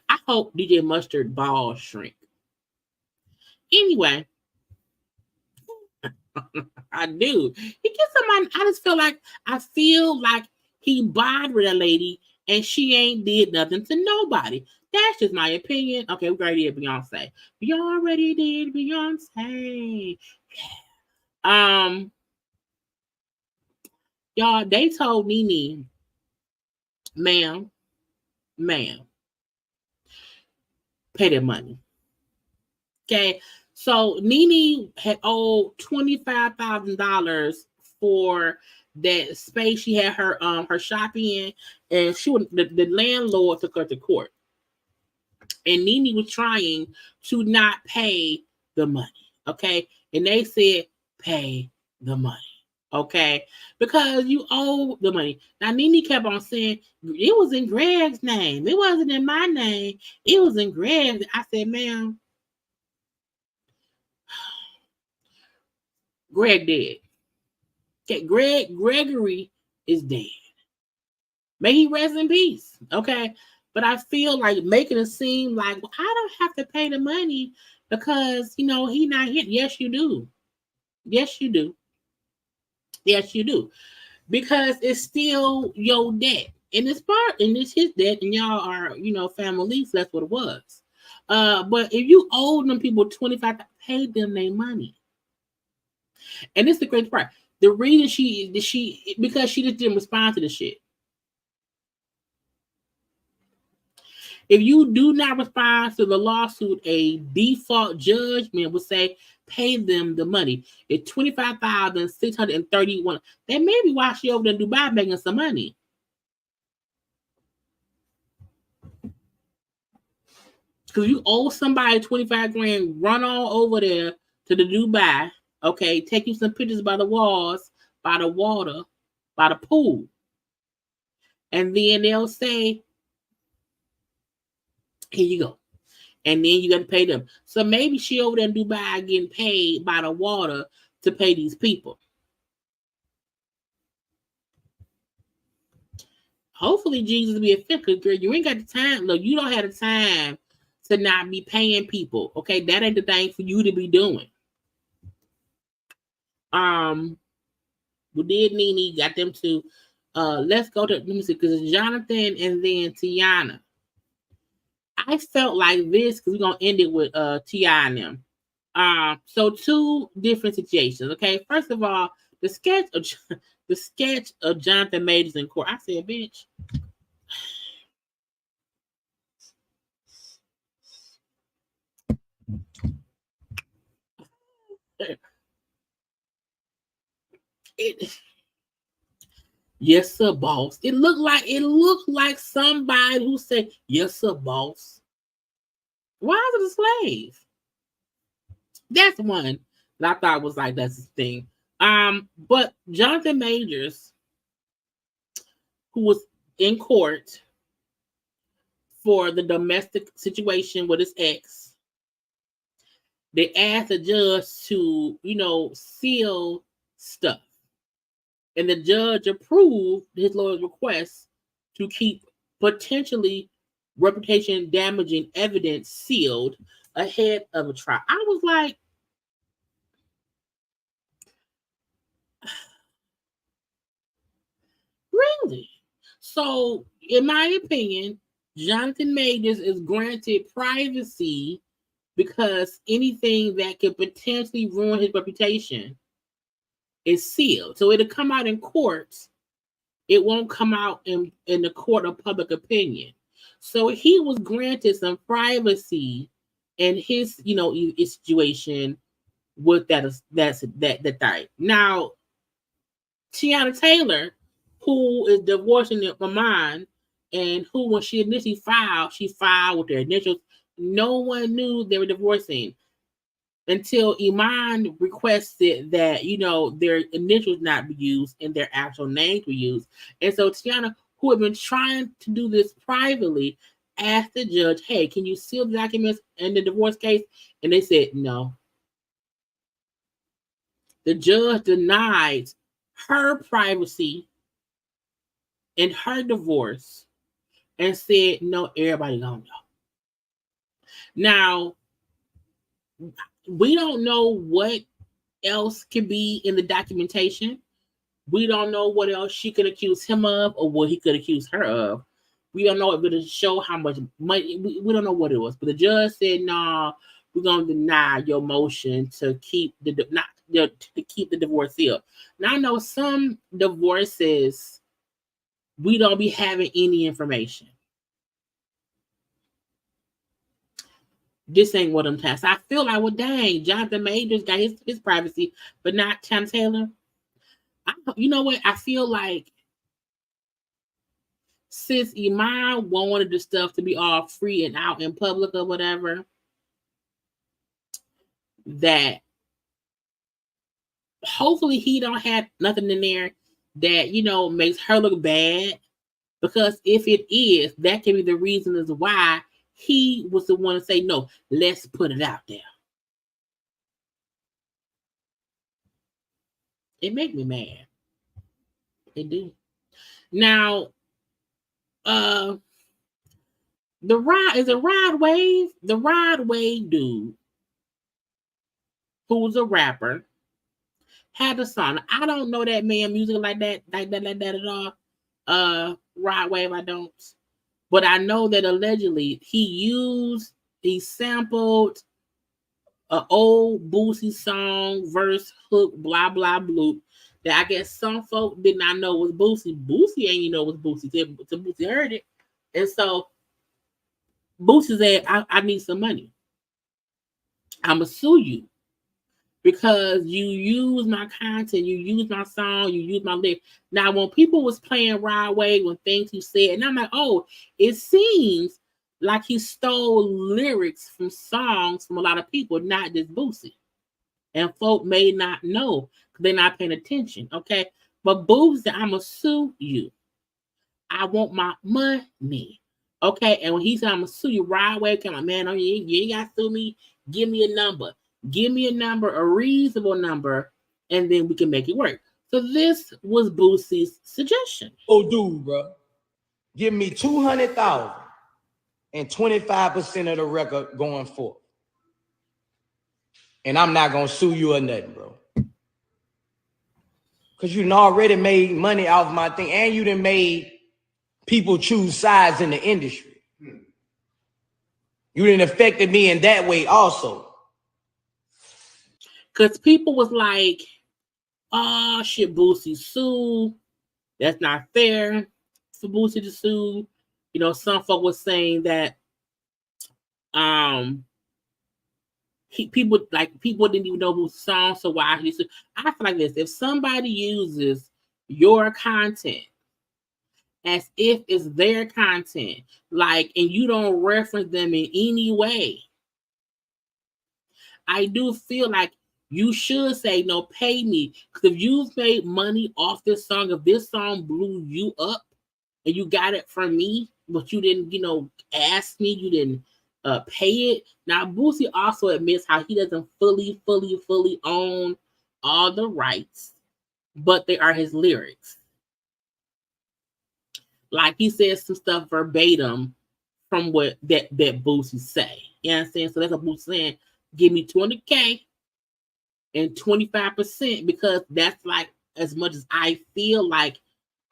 I hope DJ Mustard balls shrink. Anyway, I do. He gets somebody. I feel like he bothered a lady and she ain't did nothing to nobody. That's just my opinion. Okay, we already did Beyonce. We already did Beyonce. Y'all, they told Nene, ma'am, pay their money. Okay, so Nene had owed $25,000 for that space she had her shop in, and the landlord took her to court, and Nene was trying to not pay the money. Okay, and they said pay the money. Okay, because you owe the money. Now Nene kept on saying it was in Greg's name. It wasn't in my name. It was in Greg's. I said, ma'am, Greg dead. Okay, Gregory is dead. May he rest in peace. Okay, but I feel like making it seem like, well, I don't have to pay the money because he not here. Yes, you do. Yes, you do. Yes, you do. Because it's still your debt. And it's his debt, and y'all are, family, so that's what it was. But if you owe them people 25, pay them their money. And this is the great part. The reason because she just didn't respond to the shit. If you do not respond to the lawsuit, a default judgment would say pay them the money. It's $25,631. That may be why she over there in Dubai making some money. Because you owe somebody 25 grand, run all over there to the Dubai, okay, take you some pictures by the walls, by the water, by the pool. And then they'll say, here you go. And then you got to pay them. So maybe she over there in Dubai getting paid by the water to pay these people. Hopefully Jesus will be a fit, because girl, you ain't got the time. Look, you don't have the time to not be paying people. Okay, that ain't the thing for you to be doing. We did Nene, got them to let's go to, let me see, because it's Jonathan and then Teyana. I felt like this because we're gonna end it with T.I. and them. So two different situations. Okay, first of all, the sketch of Jonathan Majors in court. I said, bitch. Yes, sir, boss. It looked like somebody who said, yes, sir, boss. Why is it a slave? That's one that I thought was like, that's his thing. But Jonathan Majors, who was in court for the domestic situation with his ex, they asked the judge to, seal stuff. and the judge approved his lawyer's request to keep potentially reputation damaging evidence sealed ahead of a trial. I was like, really? So, in my opinion, Jonathan Majors is granted privacy because anything that could potentially ruin his reputation is sealed. So it'll come out in courts. It won't come out in the court of public opinion. So he was granted some privacy in his, situation with that thing. Now, Teyana Taylor, who is divorcing Iman, and who, when she initially filed, she filed with their initials. No one knew they were divorcing until Iman requested that, their initials not be used and their actual names were used. And so Teyana, who had been trying to do this privately, asked the judge, hey, can you seal the documents in the divorce case? And they said no. The judge denied her privacy in her divorce and said, no, everybody gonna know. Now, we don't know what else could be in the documentation. We don't know what else she could accuse him of or what he could accuse her of. We don't know if it'll show how much money. We don't know what it was. But the judge said, no, we're going to deny your motion to keep to keep the divorce sealed. Now, I know some divorces, we don't be having any information. This ain't what I'm telling. I feel like, well, dang, Jonathan Majors got his privacy, but not Teyana Taylor. You know what? I feel like since Iman wanted the stuff to be all free and out in public or whatever, that hopefully he don't have nothing in there that, makes her look bad. Because if it is, that can be the reason as why he was the one to say, no, let's put it out there. It make me mad. It do. Now, the Rod Wave dude, who was a rapper, had a song. I don't know that man music like that at all. Rod Wave, I don't. But I know that allegedly he sampled an old Boosie song, verse, hook, blah, blah, bloop, that I guess some folk did not know was Boosie. Boosie ain't know was Boosie. So Boosie heard it. And so Boosie said, I need some money. I'm going to sue you because you use my content, you use my song, you use my lyrics. Now, when people was playing Rod Wave, when things he said, and I'm like, oh, it seems like he stole lyrics from songs from a lot of people, not just Boosie. And folk may not know because they're not paying attention, okay? But Boosie said, I'm going to sue you. I want my money, okay? And when he said, I'm going to sue you, Rod Wave came like, man, you ain't got to sue me. Give me a number. Give me a number, a reasonable number, and then we can make it work. So this was Boosie's suggestion. Oh, dude, bro. Give me $200,000 and 25% of the record going forth. And I'm not going to sue you or nothing, bro. Because you done already made money off my thing, and you done made people choose sides in the industry. You done affected me in that way also. Because people was like, oh, shit, Boosie sue. That's not fair for Boosie to sue. Some folk was saying that people didn't even know Boosie's song, so why he sue? I feel like this. If somebody uses your content as if it's their content, and you don't reference them in any way, I do feel like you should say, no, pay me. Because if you've made money off this song, if this song blew you up and you got it from me, but you didn't, ask me, you didn't pay it. Now, Boosie also admits how he doesn't fully own all the rights but they are his lyrics. Like he says some stuff verbatim from what that Boosie say. You know what I'm saying? So that's what Boosie saying. Give me 200K and 25% because that's like as much as I feel like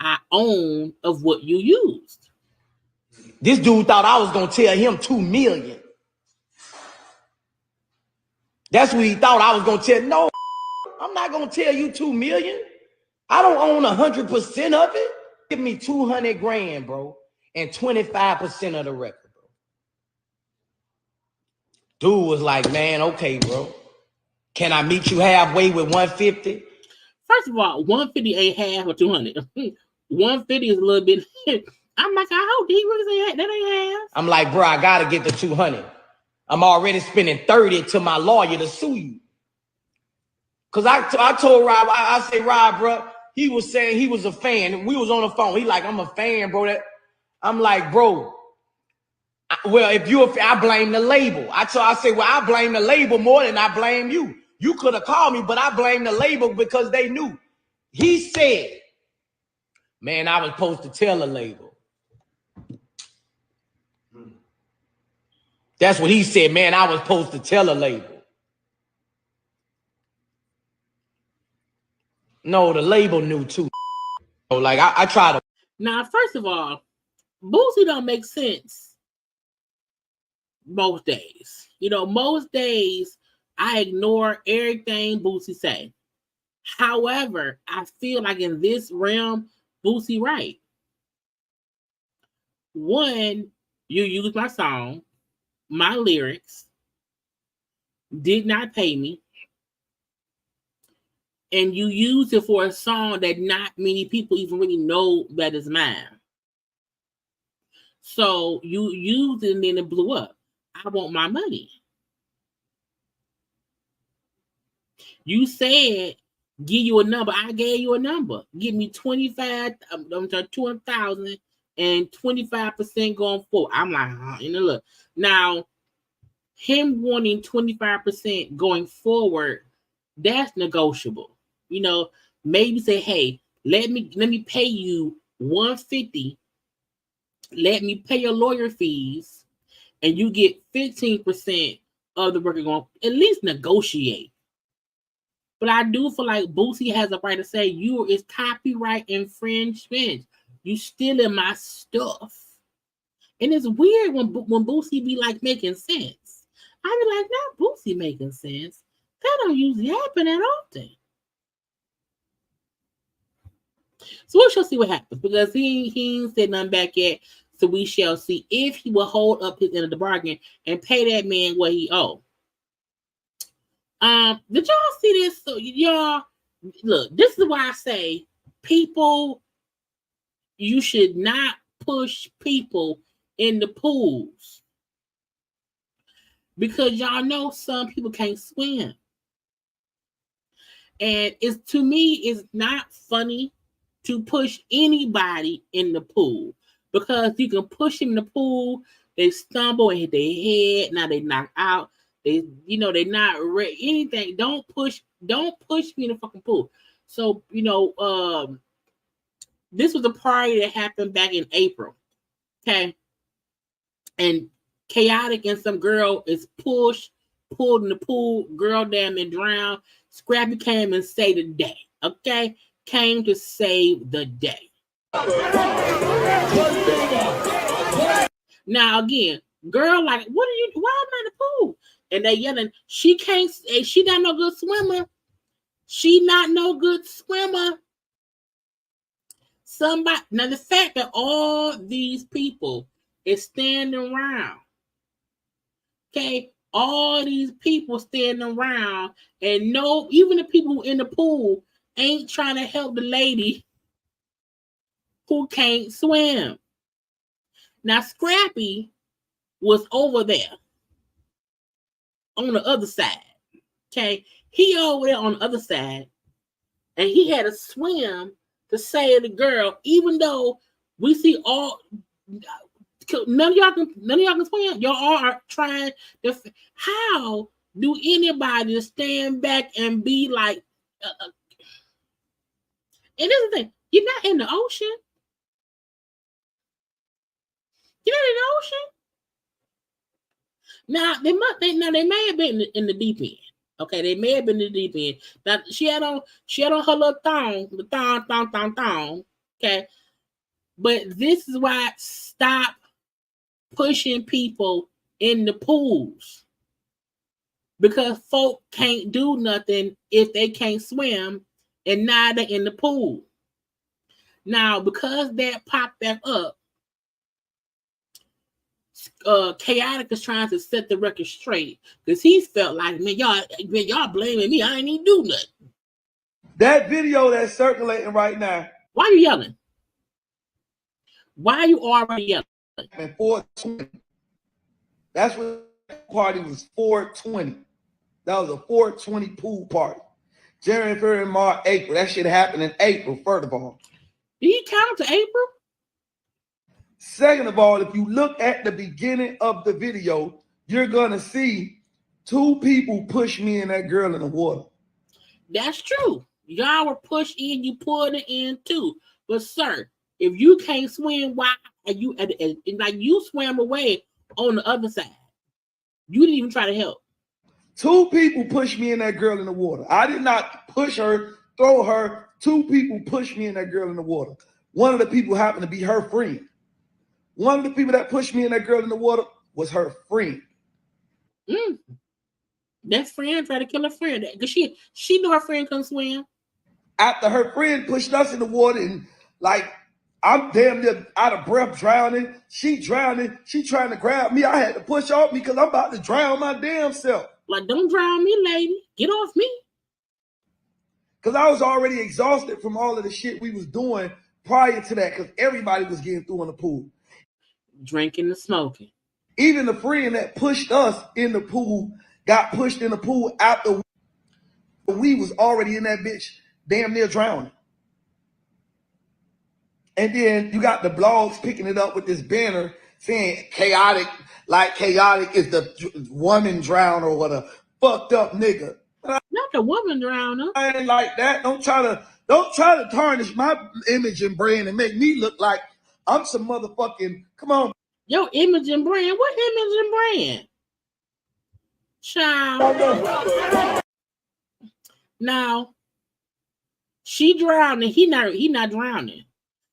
I own of what you used. This dude thought I was gonna tell him 2 million. That's what he thought I was gonna tell. No, I'm not gonna tell you 2 million. I don't own 100% of it. Give me 200 grand, bro, and 25% of the record, bro. Dude was like, man, okay, bro. Can I meet you halfway with 150? First of all, 150 ain't half or 200. 150 is a little bit. I'm like, I hope he really say that ain't half. I'm like, bro, I gotta get the 200. I'm already spending 30 to my lawyer to sue you. Cause I told Rob, I said, Rob, bro, he was saying he was a fan. We was on the phone. He like, I'm a fan, bro. I'm like, bro. Well, if you're a fan, I blame the label. I said, well, I blame the label more than I blame you. You could have called me, but I blame the label because they knew. He said, man, I was supposed to tell the label. That's what he said, man, I was supposed to tell the label. No, the label knew too. Like, I try to. Now, first of all, Boosie don't make sense most days. You know, most days I ignore everything Boosie say. However, I feel like in this realm, Boosie right. One, you use my song, my lyrics, did not pay me, and you use it for a song that not many people even really know that is mine. So you used it and then it blew up. I want my money. You said, give you a number. I gave you a number. Give me 200,000 and 25% going forward. I'm like, you know, look. Now, him wanting 25% going forward, that's negotiable. You know, maybe say, hey, let me pay you 150. Let me pay your lawyer fees, and you get 15% of the record going. At least negotiate. But I do feel like Boosie has a right to say it's copyright infringement. You stealing my stuff. And it's weird when Boosie be like making sense. I be like, not Boosie making sense. That don't usually happen that often. So we shall see what happens because he ain't said nothing back yet. So we shall see if he will hold up his end of the bargain and pay that man what he owed. Did y'all see this? So y'all, look, this is why I say people, you should not push people in the pools. Because y'all know some people can't swim. And to me, it's not funny to push anybody in the pool. Because you can push them in the pool, they stumble and hit their head, now they knock out. They're not ready. Anything. Don't push me in the fucking pool. So, this was a party that happened back in April. Okay. And Chaotic and some girl is pulled in the pool, girl damn and drowned. Scrappy came and saved the day. Okay? Came to save the day. Now again, girl, like, why am I in the pool? And they yelling, she not no good swimmer. She not no good swimmer. Now the fact that all these people is standing around, okay, all these people standing around, and even the people in the pool ain't trying to help the lady who can't swim. Now Scrappy was over there on the other side. Okay, he over there on the other side, and he had to swim to save the girl, even though we see none of y'all can swim. Y'all all are trying to. How do anybody stand back and be like, And this is the thing, you're not in the ocean. You're not in the ocean. Now they may have been in the deep end. Okay, they may have been in the deep end. Now she had on her little thong. Okay, but this is why stop pushing people in the pools, because folk can't do nothing if they can't swim, and now they're in the pool. Now because that popped back up, Chaotic is trying to set the record straight because he felt like, man, y'all blaming me. I ain't even do nothing. That video that's circulating right now. Why are you yelling? Why are you already yelling? And 420. That's what the party was. 420. That was a 420 pool party. January, February, March, April. That shit happened in April, first of all. Did he count to April? Second of all, if you look at the beginning of the video, you're going to see two people push me and that girl in the water. That's true. Y'all were pushed in, you pulled it in too. But sir, if you can't swim, why are you like you swam away on the other side? You didn't even try to help. Two people pushed me and that girl in the water. I did not push her, throw her. Two people pushed me and that girl in the water. One of the people happened to be her friend. One of the people that pushed me and that girl in the water was her friend. That friend tried to kill her friend because she knew her friend couldn't swim. After her friend pushed us in the water and like I'm damn near out of breath drowning. She drowning. She trying to grab me. I had to push off me because I'm about to drown my damn self. Like, don't drown me, lady. Get off me. Because I was already exhausted from all of the shit we was doing prior to that because everybody was getting through in the pool. Drinking and smoking. Even the friend that pushed us in the pool got pushed in the pool after we was already in that bitch damn near drowning. And then you got the blogs picking it up with this banner saying chaotic, like chaotic is the woman drown or what a fucked up nigga. Not the woman drowner. I ain't like that. Don't try to tarnish my image and brand and make me look like I'm some motherfucking, come on. Your image and brand? What image and brand? Child. Now, she drowning. He not drowning.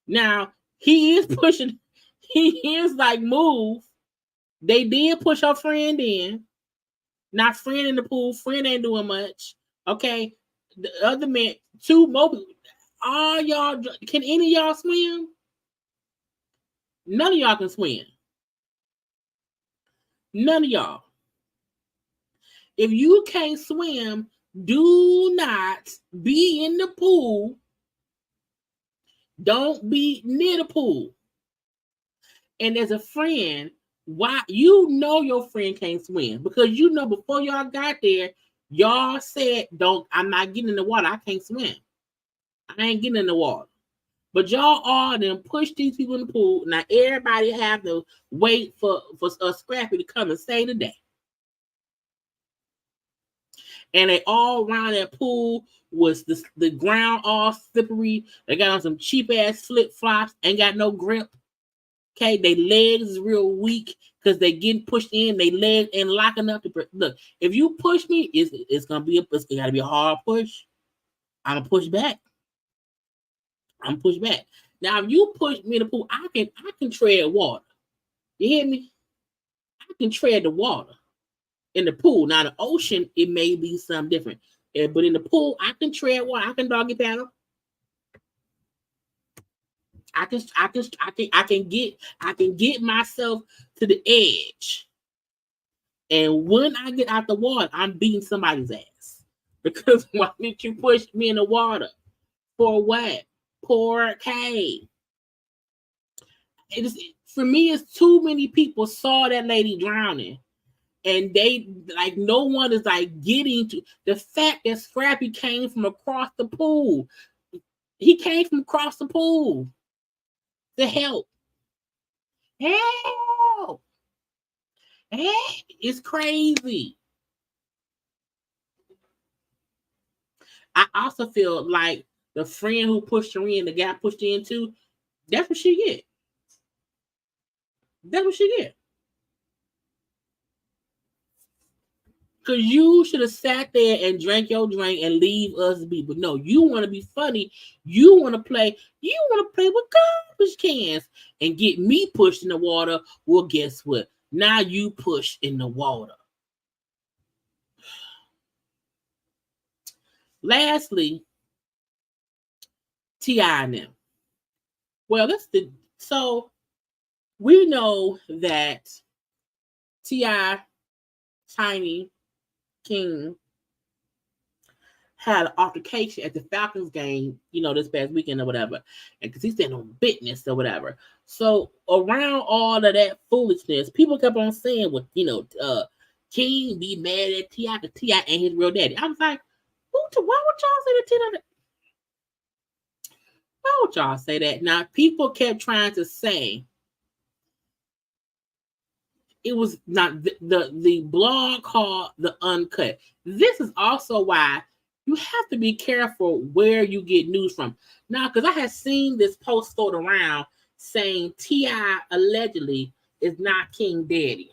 Now, he is pushing. He is like, move. They did push her friend in. Not friend in the pool. Friend ain't doing much. Okay. The other man, two more people. All y'all, can any of y'all swim? None of y'all can swim. None of y'all. If you can't swim, do not be in the pool. Don't be near the pool. And as a friend, why you know your friend can't swim? Because you know before y'all got there, y'all said, I'm not getting in the water. I can't swim. I ain't getting in the water. But y'all all then push these people in the pool. Now everybody have to wait for a Scrappy to come and save the day. And they all around that pool was the ground all slippery. They got on some cheap ass flip flops, ain't got no grip. Okay, their legs is real weak because they getting pushed in. They legs ain't locking up. Look, if you push me, it's gotta be a hard push. I'm gonna push back. Now, if you push me in the pool, I can tread water. You hear me? I can tread the water in the pool. Now, the ocean, it may be something different. But in the pool, I can tread water. I can doggy paddle. I can get myself to the edge. And when I get out the water, I'm beating somebody's ass. Because why did you push me in the water? For what? Poor K. For me, it's too many people saw that lady drowning. And they, like, no one is, like, getting to the fact that Scrappy came from across the pool. He came from across the pool to help. Help! It's crazy. I also feel like the friend who pushed her in, the guy pushed her into, that's what she get. That's what she get. Because you should have sat there and drank your drink and leave us be. But no, you want to be funny. You want to play with garbage cans and get me pushed in the water. Well, guess what? Now you push in the water. Lastly, Teyana. Well, so we know that T.I., Tiny, King had an altercation at the Falcons game, this past weekend or whatever, and because he's standing on business or whatever. So around all of that foolishness, people kept on saying, "Well, King be mad at T.I. because T.I. ain't his real daddy." I was like, why would y'all say that T.I.? Why would y'all say that? Now, people kept trying to say it was not the blog called The Uncut. This is also why you have to be careful where you get news from. Now, because I had seen this post float around saying T.I. allegedly is not King Daddy.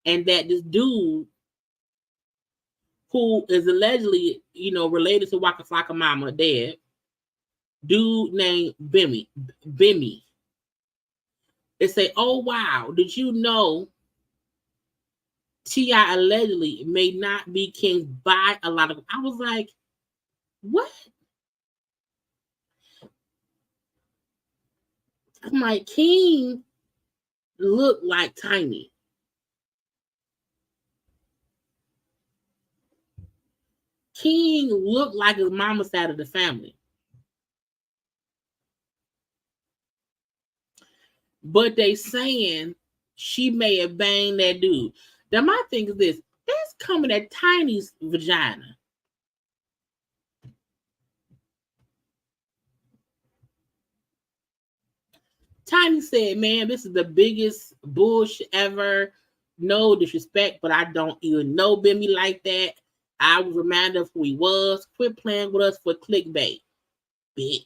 And that this dude who is allegedly, related to Waka Flocka Mama dad, dude named Bimmy. They say, oh, wow, did you know T.I. allegedly may not be King by a lot of... I was like, what? I'm like, King looked like Tiny. King looked like his mama's side of the family. But they saying she may have banged that dude. Now, my thing is this. That's coming at Tiny's vagina. Tiny said, man, this is the biggest bullshit ever. No disrespect, but I don't even know Bimmy like that. I was reminded of who he was. Quit playing with us for clickbait, bitch.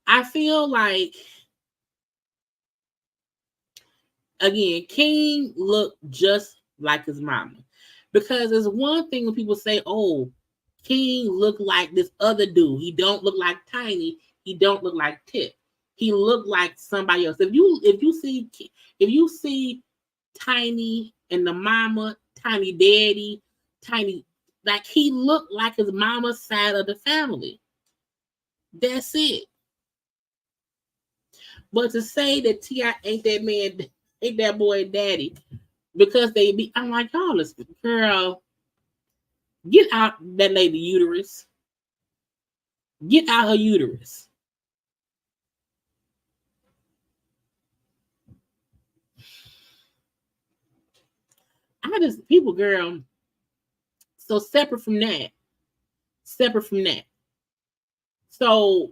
I feel like, again, King looked just like his mama. Because there's one thing when people say, oh, King looked like this other dude. He don't look like Tiny. He don't look like Tip. He looked like somebody else. If you see Tiny and the mama, Tiny daddy, Tiny, like he looked like his mama's side of the family. That's it. But to say that T.I. ain't that boy daddy, because I'm like, y'all listen, girl, get out that lady uterus. Get out her uterus. People, girl, so separate from that. So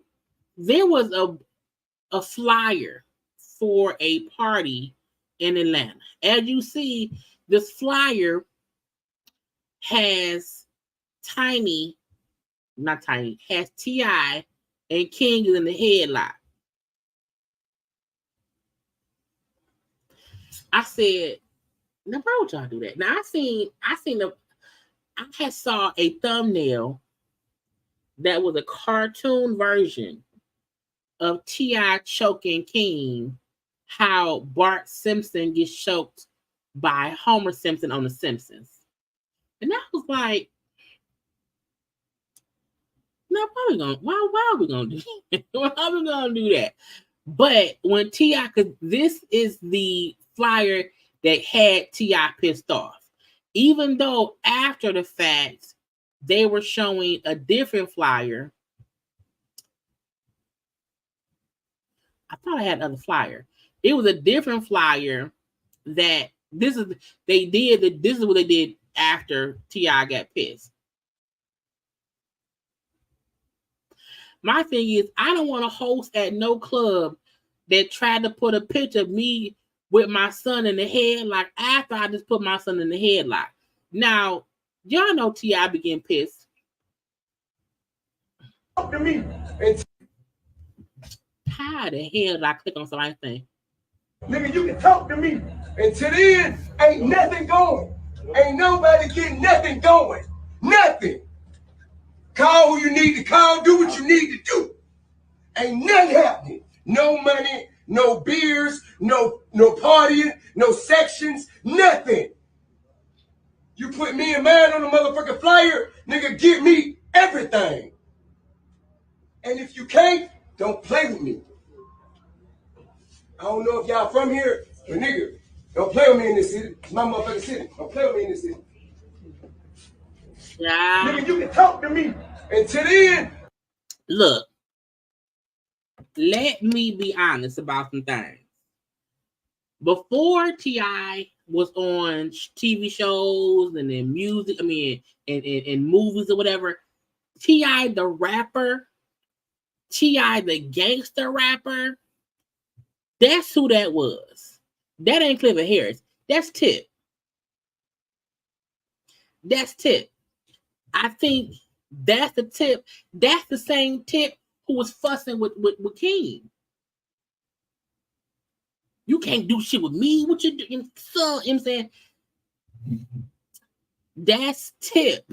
there was a flyer for a party in Atlanta. As you see, this flyer has has T.I. and King is in the headlock. I said, now why would y'all do that? Now I saw a thumbnail that was a cartoon version of T.I. choking King, how Bart Simpson gets choked by Homer Simpson on The Simpsons. And I was like, now why are we gonna do that? Why are we gonna do that? But when T.I., because this is the flyer that had T.I. pissed off. Even though after the fact, they were showing a different flyer. I thought I had another flyer. It was a different flyer that this is what they did after T.I. got pissed. My thing is, I don't want to host at no club that tried to put a picture of me with my son in the headlock after I just put my son in the headlock. Now, Y'all know T.I. be getting pissed. Talk to me. How the hell did I click on somebody's thing? Nigga, you can talk to me. Until then, ain't nothing going. Ain't nobody getting nothing going. Nothing. Call who you need to call. Do what you need to do. Ain't nothing happening. No money, no beers, no partying, no sections, nothing. You put me and mine on the motherfucking flyer, nigga, give me everything. And if you can't, don't play with me. I don't know if y'all from here, but nigga, don't play with me in this city. It's my motherfucking city. Don't play with me in this city. Yeah. Nigga, you can talk to me. Until then, look, let me be honest about some things. Before T.I. was on TV shows and in music, in movies or whatever, T.I. the rapper, T.I. the gangster rapper, that's who that was. That ain't Clifford Harris. That's Tip. That's Tip. I think that's the Tip. That's the same Tip who was fussing with King. You can't do shit with me. What you doing? So, you know what I'm saying? That's Tip.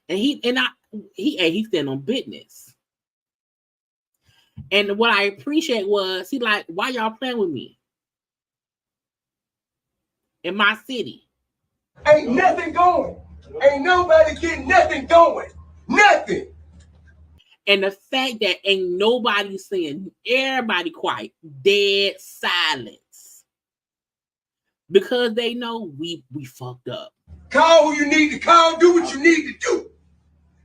And he's standing on business. And what I appreciate was he like, why y'all playing with me? In my city. ain't nothing going. Ain't nobody getting nothing going. Nothing. And the fact that ain't nobody saying, everybody quiet, dead silence. Because they know we fucked up. Call who you need to call, do what you need to do.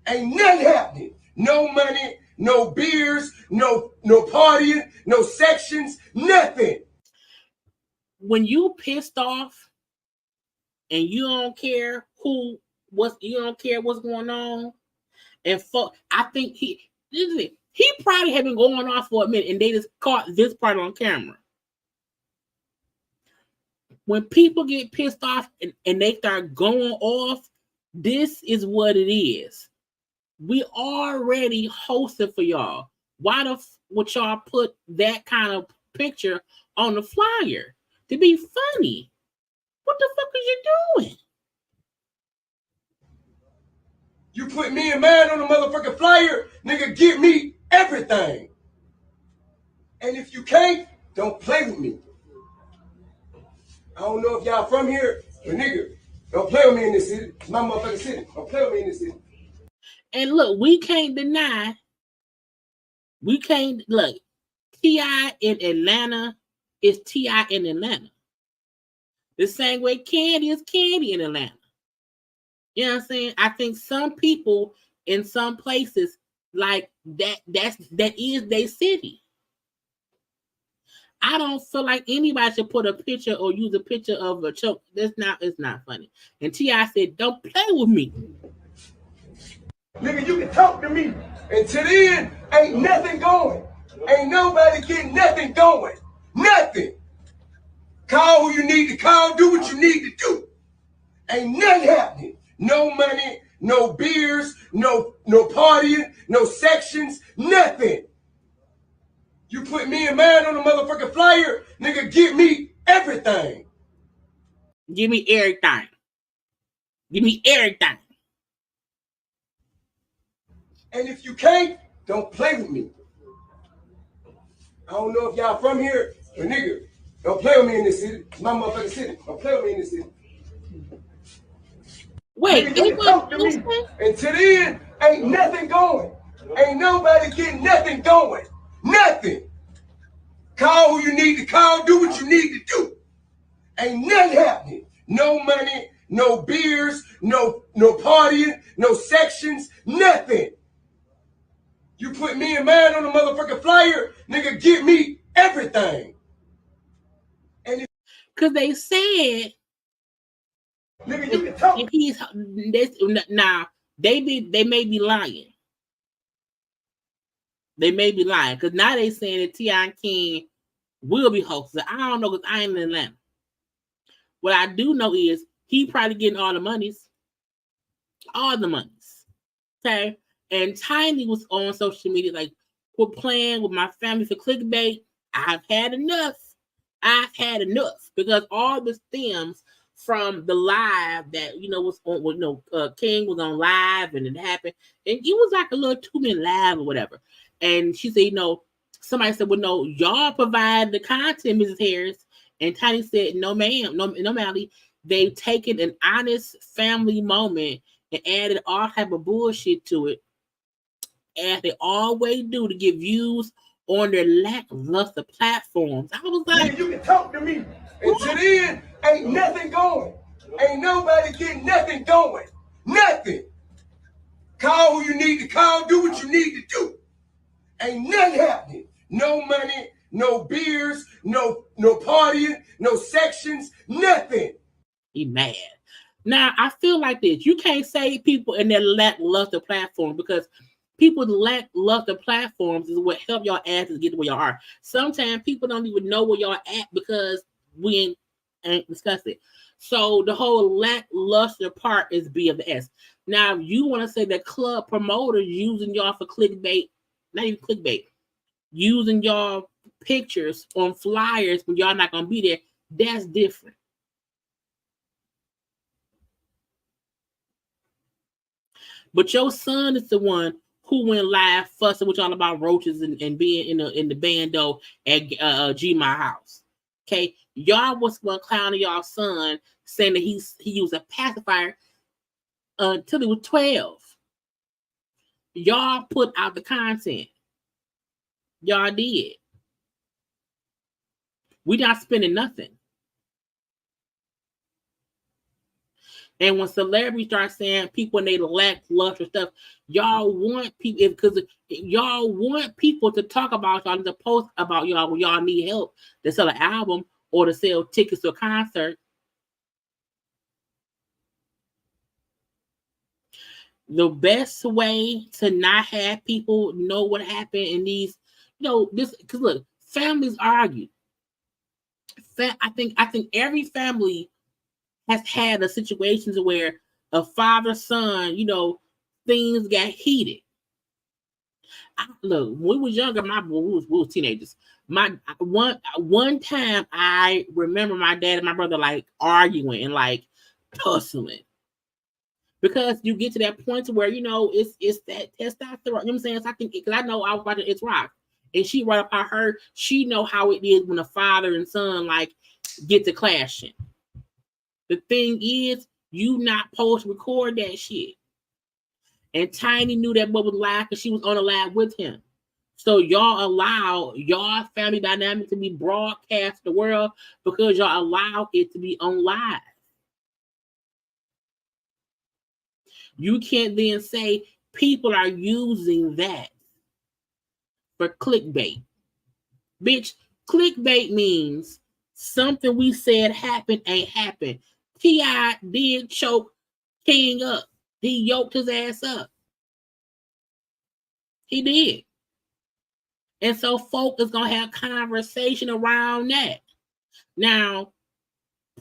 Ain't nothing happening. No money, no beers, no partying, no sections, nothing. When you pissed off and you don't care you don't care what's going on, and fuck, I think he probably had been going off for a minute and they just caught this part on camera. When people get pissed off and they start going off, this is what it is. We already hosted for y'all. Why would y'all put that kind of picture on the flyer? To be funny. What the fuck is you doing? You put me and mine on the motherfucking flyer, nigga, give me everything. And if you can't, don't play with me. I don't know if y'all from here, but nigga, don't play with me in this city. It's my motherfucking city. Don't play with me in this city. And look, we can't deny. Look, T.I. in Atlanta is T.I. in Atlanta. The same way Candy is Candy in Atlanta. You know what I'm saying? I think some people in some places like that is their city. I don't feel like anybody should put a picture or use a picture of a choke. It's not funny. And T.I. said, don't play with me. Nigga, you can talk to me. Until then, ain't nothing going. Ain't nobody getting nothing going. Nothing. Call who you need to call, do what you need to do. Ain't nothing happening. No money, no beers, no partying, no sections, nothing. You put me and mine on the motherfucking flyer, nigga, give me everything. Give me everything. Give me everything. And if you can't, don't play with me. I don't know if y'all from here, but nigga, don't play with me in this city. It's my motherfucking city. Don't play with me in this city. Wait, nigga, you can talk to me. Until then, ain't nothing going. Ain't nobody getting nothing going. Nothing. Call who you need to call, do what you need to do. Ain't nothing happening. No money, no beers, no partying, no sections, nothing. You put me and mine on the motherfucking flyer, nigga, give me everything. And because they said, nigga, you can talk. Now they may be lying. They may be lying because now they saying that T.I. and King will be hosted. I don't know because I ain't in Atlanta. What I do know is he probably getting all the monies. all the monies. Okay, and Tiny was on social media like, "We're playing with my family for clickbait. I've had enough. I've had enough," because all the stems from the live that was on. King was on live and it happened, and it was like a little 2-minute live or whatever. And she said, somebody said, "Well, no, y'all provide the content, Mrs. Harris." And Tiny said, "No, ma'am, no, Mally. They've taken an honest family moment and added all type of bullshit to it, as they always do, to get views on their lackluster platforms." I was like, You can talk to me. Until then, ain't nothing going. Ain't nobody getting nothing going. Nothing. Call who you need to call. Do what you need to do. Ain't nothing happening. No money, no beers, no partying, no sections, nothing. he mad. Now, I feel like this. You can't say people in their lackluster platform, because people's lackluster platforms is what help y'all asses get to where y'all are. Sometimes people don't even know where y'all at because we ain't discussed it. So the whole lackluster part is B of the S. Now, if you want to say that club promoters using y'all for clickbait, not even clickbait, using y'all pictures on flyers when y'all not going to be there, that's different. But your son is the one who went live fussing with y'all about roaches and being in the bando at G My house. Okay, y'all was one clowning y'all son, saying that he used a pacifier until he was 12. Y'all put out the content. Y'all did. We not spending nothing. And when celebrities start saying people and they lackluster stuff, y'all want people, because y'all want people to talk about y'all, to post about y'all when y'all need help to sell an album or to sell tickets to a concert. The best way to not have people know what happened in these, this, because look, families argue. I think every family has had a situation where a father son, things got heated. Look, when we was younger, we was teenagers. One time, I remember my dad and my brother like arguing and like tussling, because you get to that point where it's that testosterone. You know what I'm saying? So I think, because I know I was watching It's Rock, and she right up on her. She know how it is when a father and son like get to clashing. The thing is, you not supposed to record that shit. And Tiny knew that what was live because she was on the live with him. So y'all allow y'all family dynamic to be broadcast to the world because y'all allow it to be on live. You can't then say people are using that for clickbait. Bitch, clickbait means something we said happened ain't happened. T.I. did choke King up. He yoked his ass up. He did. And so folk is going to have conversation around that. Now,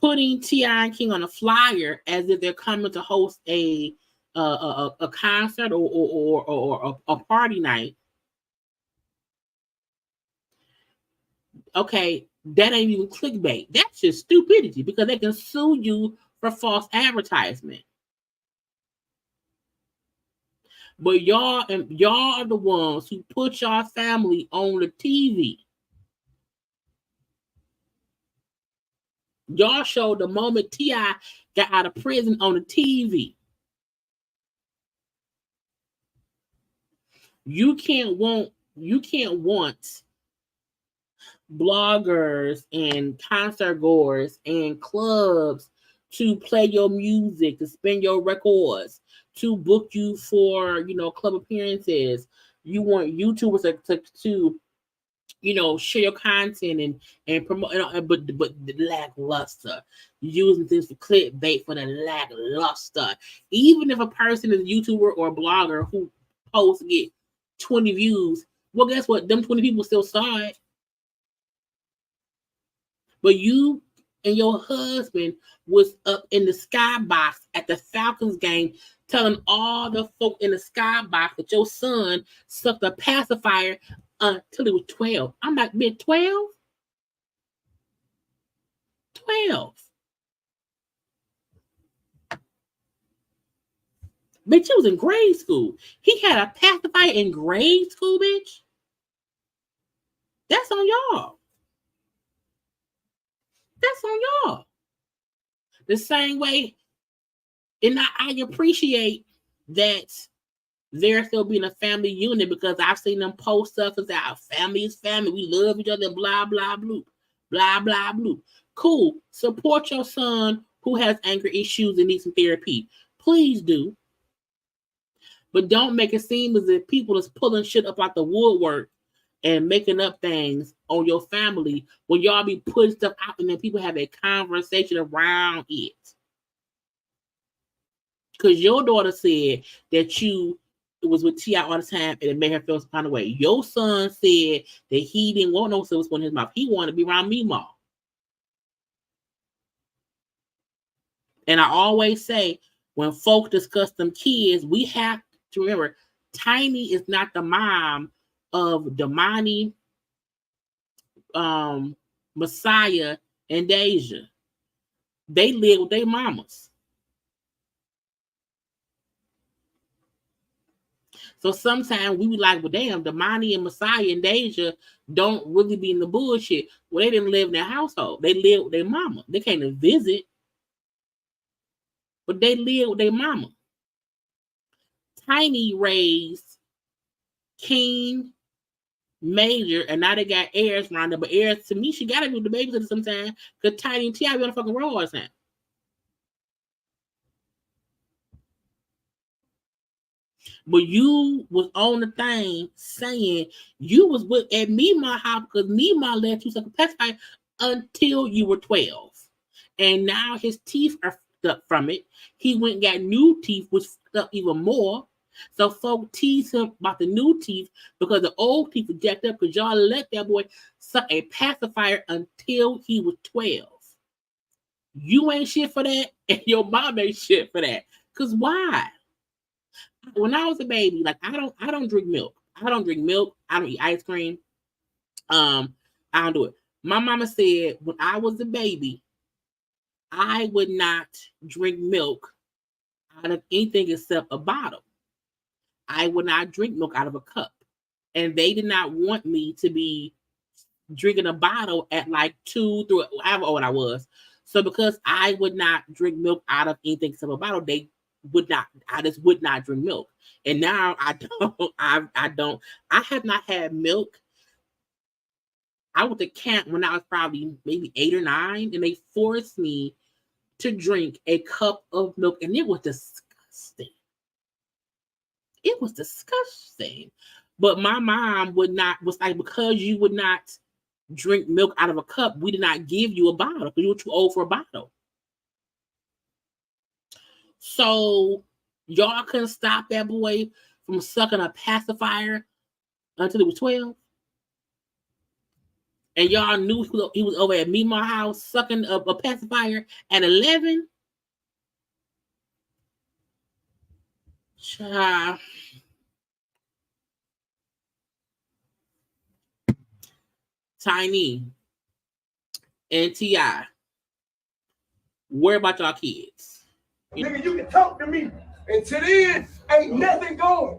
putting T.I. and King on a flyer as if they're coming to host a concert or a party night. Okay, that ain't even clickbait. That's just stupidity, because they can sue you for false advertisement. But y'all are the ones who put y'all family on the TV. Y'all showed the moment T.I. got out of prison on the TV. You can't want bloggers and concert goers and clubs to play your music, to spin your records, to book you for club appearances. You want YouTubers to share your content and promote, but the lackluster, using things for clickbait for the lackluster. Even if a person is a YouTuber or a blogger who posts get 20 views, well, guess what? Them 20 people still saw it. But you and your husband was up in the skybox at the Falcons game telling all the folk in the skybox that your son sucked a pacifier until he was 12. I'm like, man, 12? 12. Bitch, he was in grade school. He had a pacifier in grade school, bitch. That's on y'all. That's on y'all. The same way, and I appreciate that they're still being a family unit because I've seen them post stuff and say our family is family. We love each other, blah, blah, blah, blah, blah, blah. Cool. Support your son who has anger issues and needs some therapy. Please do. But don't make it seem as if people is pulling shit up out the woodwork and making up things on your family when y'all be putting stuff out and then people have a conversation around it. Because your daughter said that you was with T.I. all the time and it made her feel some kind of way. Your son said that he didn't want no silver spoon in his mouth. He wanted to be around me more. And I always say, when folk discuss them kids, we have to remember, Tiny is not the mom of Damani, Messiah, and Deja. They live with their mamas. So sometimes we be like, well, damn, Damani and Messiah and Deja don't really be in the bullshit. Well, they didn't live in their household. They live with their mama. They can't visit, but they live with their mama. Tiny raised King, Major, and now they got heirs around there. But heirs, to me, she got to be the babysitter sometimes because Tiny and T.I. be on the fucking road all the time. But you was on the thing saying you was at Mima house because Mima let you suck a pacifier until you were 12. And now his teeth are stuck from it. He went and got new teeth, which stuck even more. So folk tease him about the new teeth because the old teeth were jacked up because y'all let that boy suck a pacifier until he was 12. You ain't shit for that, and your mom ain't shit for that. Because why? When I was a baby, like I don't drink milk. I don't drink milk. I don't eat ice cream. I don't do it. My mama said when I was a baby, I would not drink milk out of anything except a bottle. I would not drink milk out of a cup. And they did not want me to be drinking a bottle at like 2, 3, however old I was. So because I would not drink milk out of anything except a bottle, they would not. I just would not drink milk. And now I don't. I don't. I have not had milk. I went to camp when I was probably maybe 8 or 9, and they forced me to drink a cup of milk, and it was disgusting. It was disgusting. But my mom was like, because you would not drink milk out of a cup, we did not give you a bottle because you were too old for a bottle. So y'all couldn't stop that boy from sucking a pacifier until he was 12. And y'all knew he was over at Mima house sucking a pacifier at 11. Child. Tiny and T.I. Worry about y'all kids. Nigga, you can talk to me. Until then, ain't nothing going.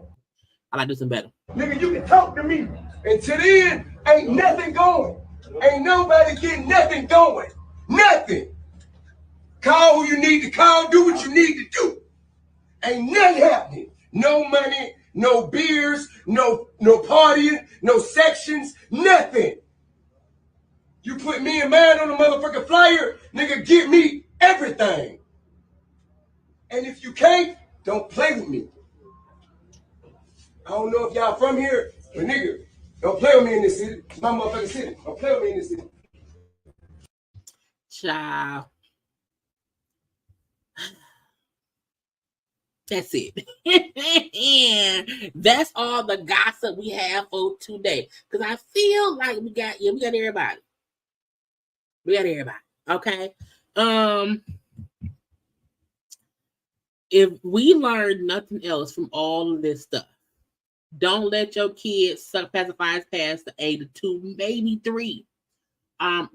I like to do some better. Nigga, you can talk to me. Until then, ain't nothing going. Ain't nobody getting nothing going. Nothing. Call who you need to call. Do what you need to do. Ain't nothing happening. No money, no beers, no partying, no sections, nothing. You put me and mine on the motherfucking flyer, nigga, give me everything. And if you can't, don't play with me. I don't know if y'all from here, but nigga, don't play with me in this city. It's my motherfucking city. Don't play with me in this city. Child. That's it. That's all the gossip we have for today. Because I feel like we got everybody. We got everybody. Okay. if we learn nothing else from all of this stuff, don't let your kids suck pacifiers past the age of 2, maybe 3.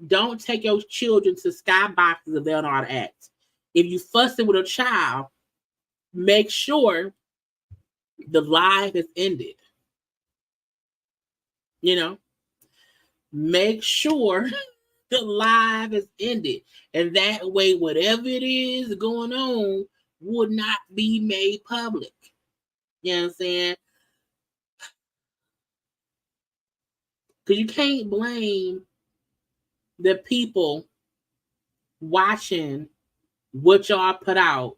Don't take your children to skyboxes if they don't know how to act. If you fussing with a child, make sure the live is ended. You know, make sure the live is ended. And that way, whatever it is going on would not be made public. You know what I'm saying? Because you can't blame the people watching what y'all put out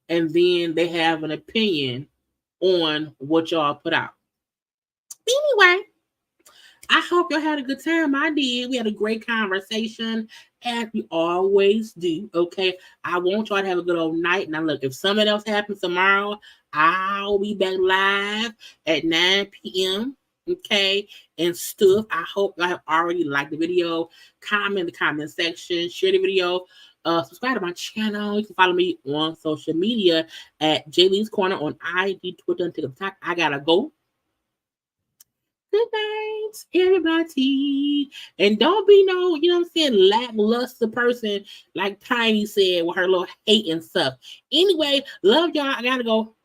and then they have an opinion on what y'all put out. Anyway, I hope y'all had a good time. I did. We had a great conversation, as we always do. Okay, I want y'all to have a good old night. Now, look, if something else happens tomorrow, I'll be back live at 9 p.m. Okay, and stuff. I hope y'all have already liked the video. Comment in the comment section. Share the video. Subscribe to my channel. You can follow me on social media at JayLeesCorner on IG, Twitter, and TikTok. I gotta go. Good night, everybody. And don't be no, you know what I'm saying, lackluster person like Tiny said with her little hate and stuff. Anyway, love y'all. I gotta go.